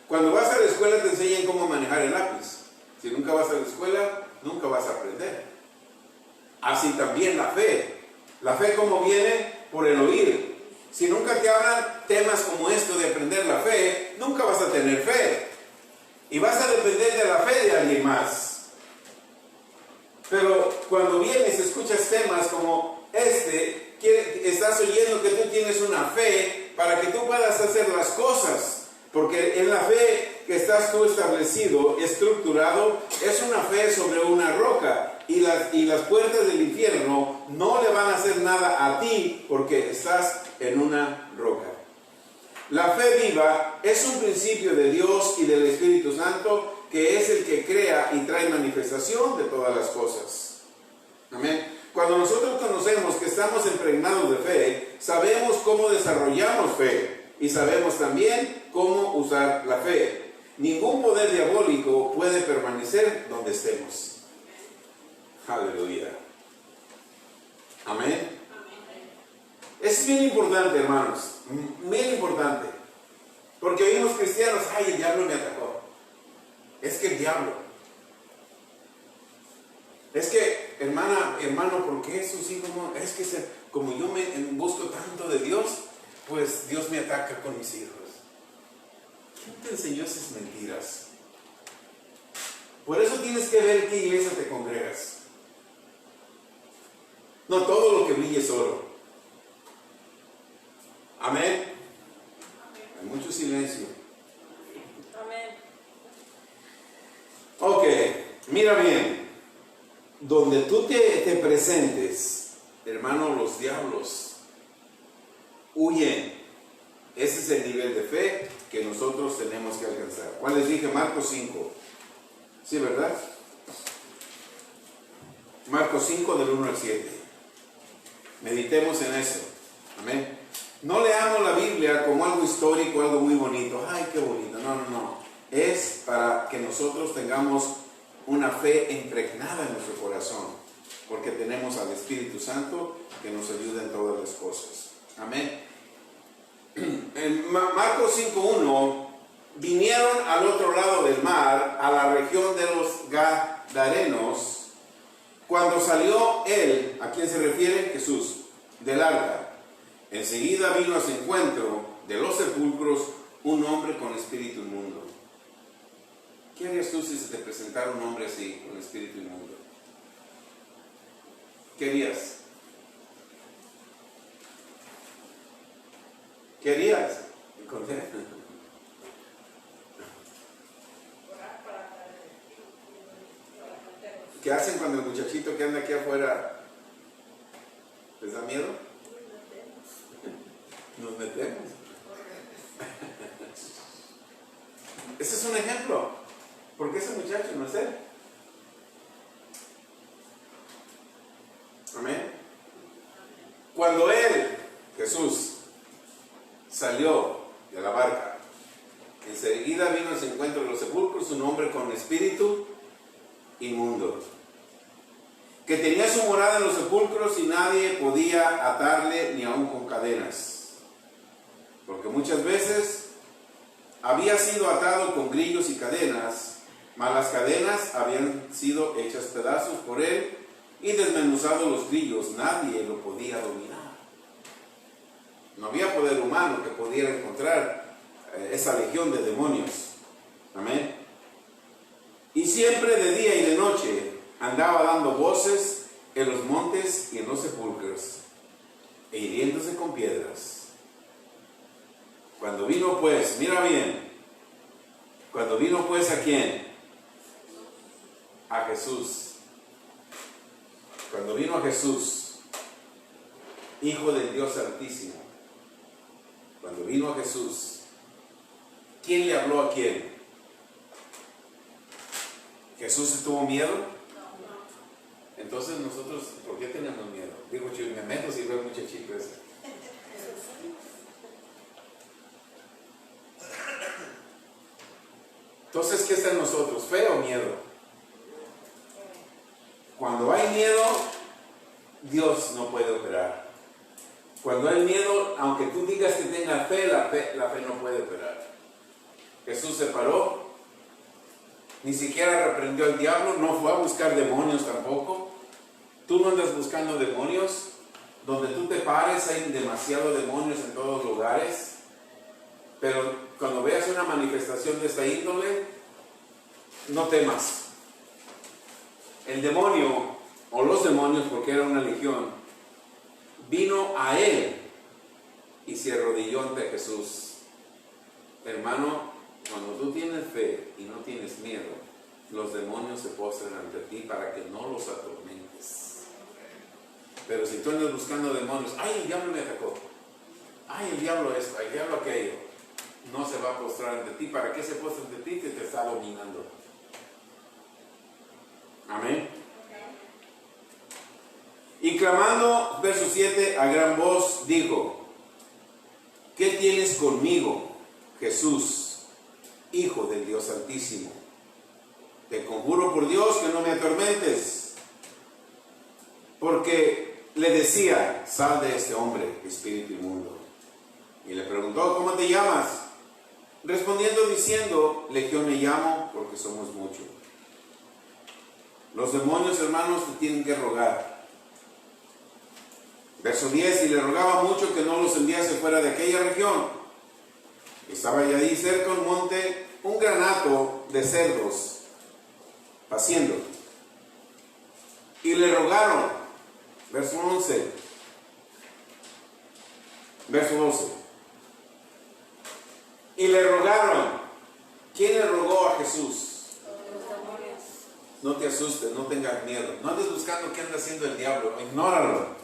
Cuando vas a la escuela te enseñan cómo manejar el lápiz. Si nunca vas a la escuela, nunca vas a aprender. Así también la fe. La fe, ¿cómo viene? Por el oír. Si nunca te hablan temas como esto de aprender la fe, nunca vas a tener fe. Y vas a depender de la fe de alguien más. Pero cuando vienes y escuchas temas como este, estás oyendo que tú tienes una fe para que tú puedas hacer las cosas. Porque en la fe que estás tú establecido, estructurado, es una fe sobre una roca. Y las puertas del infierno no le van a hacer nada a ti porque estás en una roca. La fe viva es un principio de Dios y del Espíritu Santo que es el que crea y trae manifestación de todas las cosas. Amén. Cuando nosotros conocemos que estamos impregnados de fe, sabemos cómo desarrollamos fe y sabemos también cómo usar la fe. Ningún poder diabólico puede permanecer donde estemos. Aleluya. Amén. Es bien importante, hermanos, bien importante. Porque oímos cristianos, ay, el diablo me atacó. Es que el diablo. Es que, hermano, ¿por qué sus hijos no? Es que como yo me busco tanto de Dios, pues Dios me ataca con mis hijos. ¿Quién te enseñó esas mentiras? Por eso tienes que ver en qué iglesia te congregas. No todo lo que brille es oro. Amén. Hay mucho silencio. Amén. Ok, mira bien. Donde tú te presentes, hermano, los diablos huyen. Ese es el nivel de fe que nosotros tenemos que alcanzar. ¿Cuál les dije? Marcos 5. ¿Sí, verdad? Marcos 5 del 1 al 7. Meditemos en eso. Amén. No leamos la Biblia como algo histórico, algo muy bonito. Ay, qué bonito. No. Es para que nosotros tengamos una fe impregnada en nuestro corazón, porque tenemos al Espíritu Santo que nos ayuda en todas las cosas. Amén. En Marcos 5:1, vinieron al otro lado del mar, a la región de los Gadarenos. Cuando salió él, ¿a quién se refiere? Jesús, del arca. Enseguida vino a su encuentro de los sepulcros un hombre con espíritu inmundo. ¿Qué harías tú si se te presentara un hombre así, con espíritu inmundo? ¿Qué harías? ¿Qué harías? ¿Qué hacen cuando el muchachito que anda aquí afuera les da miedo? Nos metemos. Ese es un ejemplo. Porque ese muchacho no es él. Amén. Cuando él, Jesús, salió de la barca, enseguida vino a su encuentro de los sepulcros un hombre con espíritu inmundo, que tenía su morada en los sepulcros y nadie podía atarle ni aun con cadenas, porque muchas veces había sido atado con grillos y cadenas, mas las cadenas habían sido hechas pedazos por él y desmenuzados los grillos, nadie lo podía dominar. No había poder humano que pudiera encontrar esa legión de demonios. Amén. Y siempre de día y de noche andaba dando voces en los montes y en los sepulcros, e hiriéndose con piedras. Cuando vino pues, mira bien, cuando vino pues ¿a quién? A Jesús. Cuando vino a Jesús, Hijo del Dios Altísimo, cuando vino a Jesús, ¿quién le habló a quién? ¿Jesús tuvo miedo? Entonces nosotros, ¿por qué tenemos miedo? Digo, yo me meto si veo muchachito ese. Entonces, ¿qué está en nosotros? ¿Fe o miedo? Cuando hay miedo, Dios no puede operar. Cuando hay miedo, aunque tú digas que tengas fe, la fe no puede operar. Jesús se paró, ni siquiera reprendió al diablo, no fue a buscar demonios tampoco. Tú no andas buscando demonios. Donde tú te pares hay demasiados demonios en todos lugares. Pero cuando veas una manifestación de esta índole, no temas. El demonio, o los demonios, porque era una legión, vino a él y se arrodilló ante Jesús. Hermano, cuando tú tienes fe y no tienes miedo, los demonios se postran ante ti para que no los atormentes. Pero si tú andas buscando demonios, ay, el diablo me atacó, ay, el diablo esto, el diablo aquello, no se va a postrar ante ti. ¿Para qué se postra ante ti? Que te está dominando. Amén. Y clamando, verso 7, a gran voz dijo: ¿qué tienes conmigo, Jesús, Hijo del Dios Altísimo? Te conjuro por Dios que no me atormentes. Porque le decía: sal de este hombre, espíritu inmundo. Y le preguntó: ¿cómo te llamas? Respondiendo diciendo: Legión me llamo, porque somos muchos. Los demonios, hermanos, te tienen que rogar. Verso 10, y le rogaba mucho que no los enviase fuera de aquella región. Estaba ya ahí cerca un monte, un granato de cerdos, paciendo. Y le rogaron, verso 11, verso 12. Y le rogaron. ¿Quién le rogó a Jesús? No te asustes, no tengas miedo. No andes buscando qué anda haciendo el diablo, ignóralo.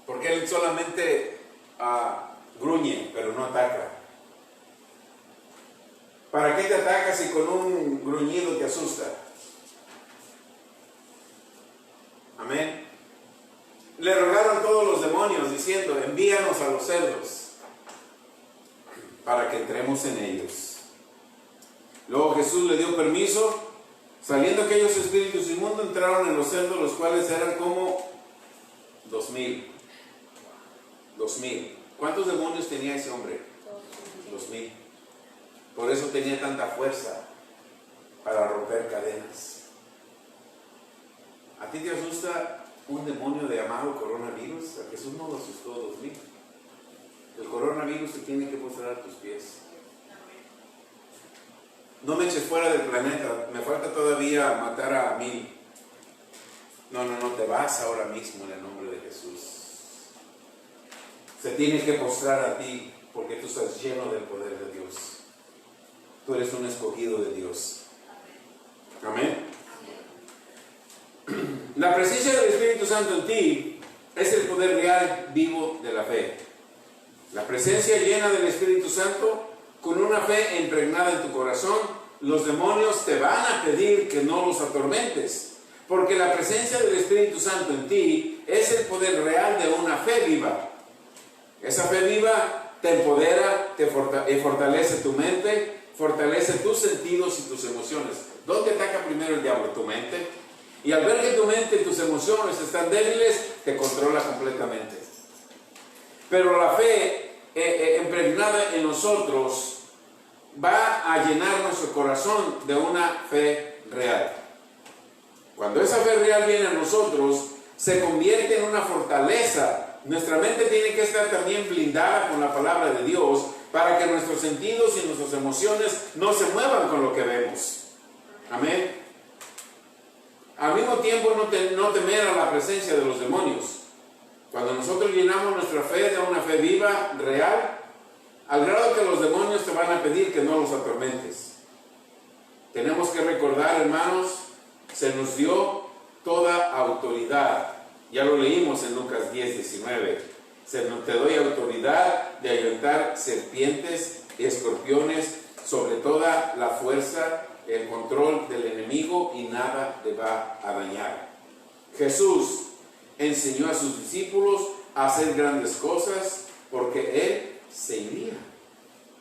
Porque él solamente gruñe, pero no ataca. ¿Para qué te atacas si con un gruñido te asusta? Amén. Le rogaron todos los demonios diciendo: envíanos a los cerdos para que entremos en ellos. Luego Jesús le dio permiso. Saliendo aquellos espíritus inmundos, entraron en los cerdos, los cuales eran como 2000. 2000. ¿Cuántos demonios tenía ese hombre? 2000. Por eso tenía tanta fuerza para romper cadenas. ¿A ti te asusta un demonio llamado coronavirus? A Jesús no lo asustó 2000. El coronavirus te tiene que postrar a tus pies. No me eches fuera del planeta, me falta todavía matar a 1000. No, te vas ahora mismo en el nombre de Jesús. Se tiene que postrar a ti porque tú estás lleno del poder de Dios. Tú eres un escogido de Dios. Amén. La presencia del Espíritu Santo en ti es el poder real vivo de la fe. La presencia llena del Espíritu Santo, con una fe impregnada en tu corazón, los demonios te van a pedir que no los atormentes, porque la presencia del Espíritu Santo en ti es el poder real de una fe viva. Esa fe viva te empodera, te fortalece tu mente, fortalece tus sentidos y tus emociones. ¿Dónde ataca primero el diablo? Tu mente. Y al ver que tu mente y tus emociones están débiles, te controla completamente. Pero la fe impregnada en nosotros va a llenar nuestro corazón de una fe real. Cuando esa fe real viene a nosotros, se convierte en una fortaleza. Nuestra mente tiene que estar también blindada con la palabra de Dios para que nuestros sentidos y nuestras emociones no se muevan con lo que vemos. Amén. Al mismo tiempo, no temer a la presencia de los demonios. Cuando nosotros llenamos nuestra fe de una fe viva, real, al grado que los demonios te van a pedir que no los atormentes. Tenemos que recordar, hermanos, se nos dio toda autoridad. Ya lo leímos en Lucas 10:19. Te doy autoridad de ahuyentar serpientes y escorpiones, sobre toda la fuerza, el control del enemigo, y nada te va a dañar. Jesús enseñó a sus discípulos a hacer grandes cosas porque Él se iría.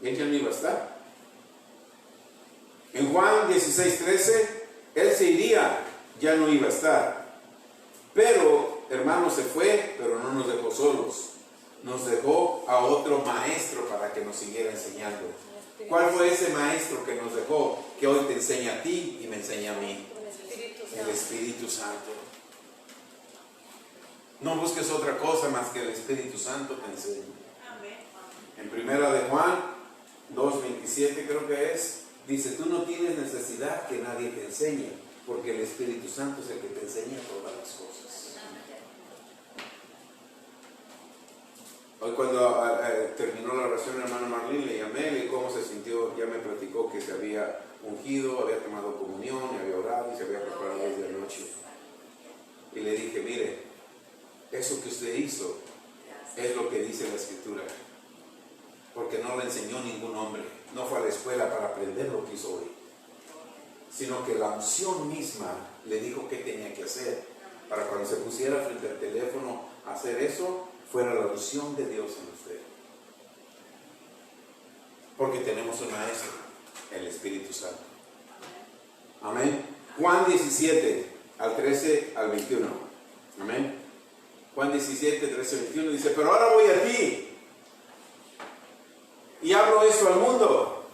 Él ya no iba a estar. En Juan 16:13, Él se iría, ya no iba a estar. Pero, hermanos, se fue, pero no nos dejó solos. Nos dejó a otro maestro para que nos siguiera enseñando. ¿Cuál fue ese maestro que nos dejó, que hoy te enseña a ti y me enseña a mí? El Espíritu Santo. No busques otra cosa más que el Espíritu Santo te enseñe. En primera de Juan 2:27 creo que es, dice: tú no tienes necesidad que nadie te enseñe, porque el Espíritu Santo es el que te enseña todas las cosas. Hoy cuando terminó la oración, el hermano Marlene, le llamé, le dije cómo se sintió. Ya me platicó que se había ungido, había tomado comunión, había orado y se había preparado desde anoche. Y le dije: mire, eso que usted hizo es lo que dice la Escritura, porque no le enseñó ningún hombre, no fue a la escuela para aprender lo que hizo hoy. sino que la unción misma le dijo qué tenía que hacer. Para cuando se pusiera frente al teléfono a hacer eso, fuera la unción de Dios en usted. Porque tenemos un maestro, el Espíritu Santo. Amén. Juan 17, al 13 al 21. Amén. Juan 17, 13 al 21 dice, pero ahora voy a ti y hablo esto al mundo,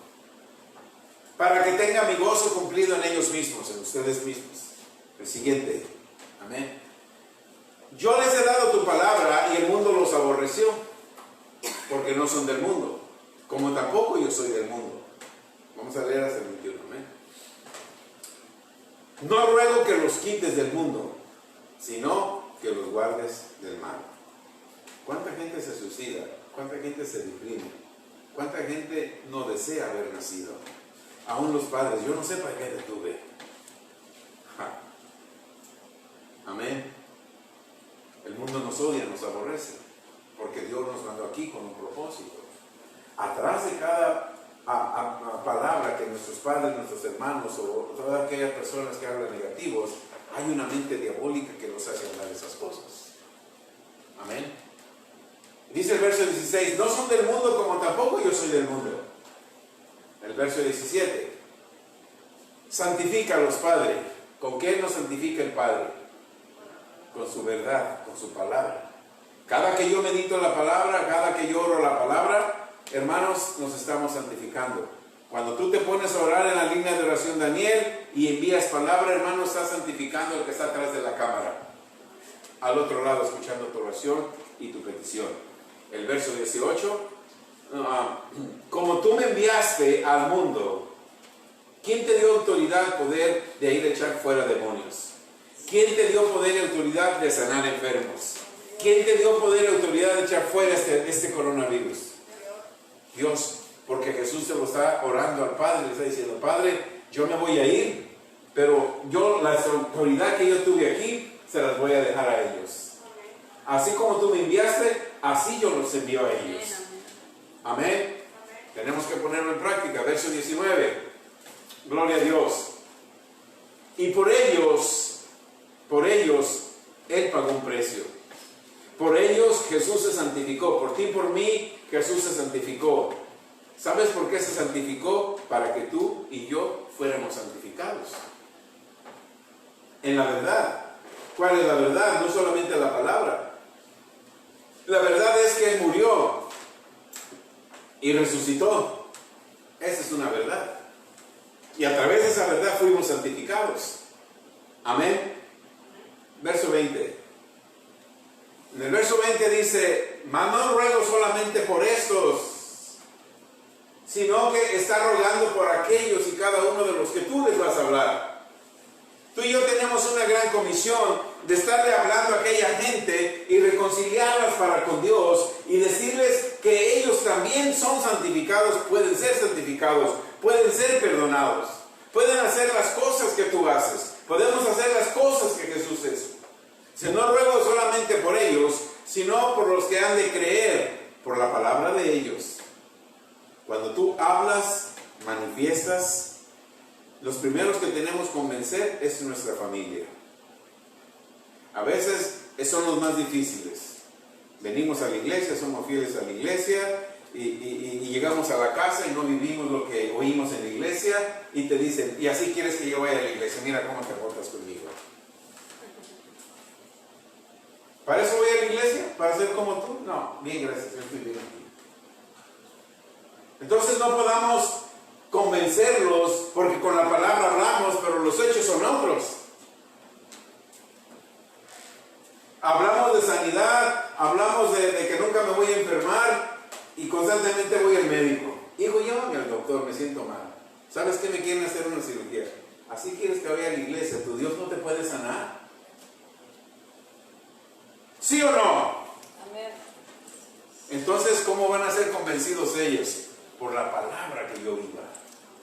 para que tenga mi gozo cumplido en ellos mismos, en ustedes mismos. El siguiente. Amén. Yo les he dado tu palabra y el mundo los aborreció, porque no son del mundo, como tampoco yo soy del mundo. Vamos a leer hasta el 21. Amén. No ruego que los quites del mundo, sino que los guardes del mal. ¿Cuánta gente se suicida? ¿Cuánta gente se deprime? ¿Cuánta gente no desea haber nacido? Aún los padres, yo no sé para qué te tuve. Amén. El mundo nos odia, nos aborrece, porque Dios nos mandó aquí con un propósito. Atrás de cada palabra que nuestros padres, nuestros hermanos o todas aquellas personas que hablan negativos, hay una mente diabólica que los hace hablar esas cosas. Amén. Dice el verso 16, no son del mundo como tampoco yo soy del mundo. El verso 17, santifícalos, Padre. ¿Con qué nos santifica el Padre? Con su verdad, con su palabra. Cada que yo medito la palabra, cada que yo oro la palabra, hermanos, nos estamos santificando. Cuando tú te pones a orar en la línea de oración Daniel y envías palabra, hermano, estás santificando al que está atrás de la cámara, al otro lado, escuchando tu oración y tu petición. El verso 18, como tú me enviaste al mundo, ¿quién te dio autoridad, poder de ir a echar fuera demonios? ¿Quién te dio poder y autoridad de sanar enfermos? ¿Quién te dio poder y autoridad de echar fuera este coronavirus? Dios, porque Jesús se lo está orando al Padre, le está diciendo, Padre, yo me voy a ir, pero yo la autoridad que yo tuve aquí, se las voy a dejar a ellos. Así como tú me enviaste, así yo los envío a ellos. Amén. Tenemos que ponerlo en práctica. Verso 19. Gloria a Dios. Y por ellos, Él pagó un precio. Por ellos Jesús se santificó. Por ti y por mí Jesús se santificó. ¿Sabes por qué se santificó? Para que tú y yo fuéramos santificados. En la verdad. ¿Cuál es la verdad? No solamente la palabra. La verdad es que Él murió y resucitó. Esa es una verdad. Y a través de esa verdad fuimos santificados. Amén. Verso 20. En el verso 20 dice, mas no ruego solamente por estos, sino que está rogando por aquellos y cada uno de los que tú les vas a hablar. Tú y yo tenemos una gran comisión de estarle hablando a aquella gente y reconciliarlas para con Dios y decirles que ellos también son santificados, pueden ser santificados, pueden ser perdonados, pueden hacer las cosas que tú haces, podemos hacer las cosas que Jesús hizo. Si no ruego solamente por ellos, sino por los que han de creer por la palabra de ellos. Cuando tú hablas, manifiestas, los primeros que tenemos que convencer es nuestra familia. A veces son los más difíciles. Venimos a la iglesia, somos fieles a la iglesia y llegamos a la casa y no vivimos lo que oímos en la iglesia y te dicen, y así quieres que yo vaya a la iglesia, mira cómo te portas conmigo. ¿Para eso voy a la iglesia? ¿Para ser como tú? No, bien, gracias, yo estoy bien aquí. Entonces no podamos convencerlos porque con la palabra hablamos, pero los hechos son otros. Hablamos de sanidad, hablamos de que nunca me voy a enfermar y constantemente voy al médico. Hijo, llévame al doctor, me siento mal. ¿Sabes qué? Me quieren hacer una cirugía. ¿Así quieres que vaya a la iglesia? ¿Tu Dios no te puede sanar? ¿Sí o no? Amén. Entonces, ¿cómo van a ser convencidos ellos? Por la palabra que yo viva.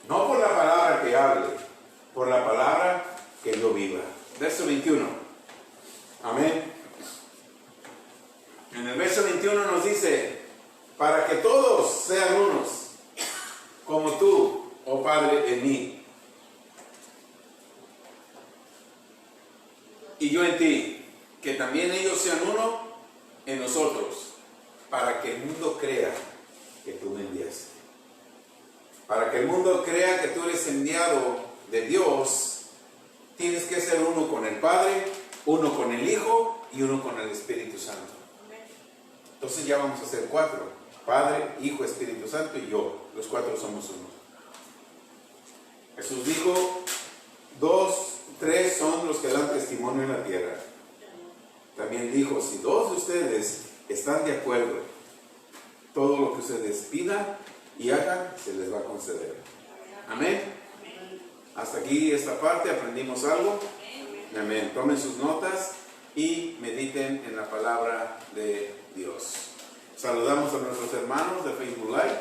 No por la palabra que hable, por la palabra que yo viva. Verso 21. Amén. En el verso 21 nos dice, para que todos sean unos, como tú, oh Padre, en mí, y yo en ti, que también ellos sean uno en nosotros, para que el mundo crea que tú me enviaste. Para que el mundo crea que tú eres enviado de Dios, tienes que ser uno con el Padre, uno con el Hijo y uno con el Espíritu Santo. Entonces ya vamos a ser 4. Padre, Hijo, Espíritu Santo y yo. Los 4 somos uno. Jesús dijo, 2, 3 son los que dan testimonio en la tierra. También dijo, si 2 de ustedes están de acuerdo, todo lo que ustedes pidan y hagan, se les va a conceder. Amén. Hasta aquí esta parte, aprendimos algo. Amén. Tomen sus notas y mediten en la palabra de Dios. Saludamos a nuestros hermanos de Facebook Live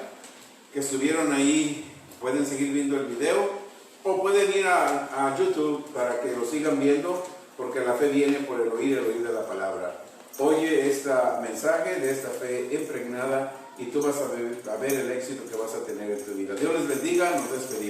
que estuvieron ahí. Pueden seguir viendo el video o pueden ir a YouTube para que lo sigan viendo, porque la fe viene por el oír de la palabra. Oye este mensaje de esta fe impregnada y tú vas a ver el éxito que vas a tener en tu vida. Dios les bendiga, nos despedimos.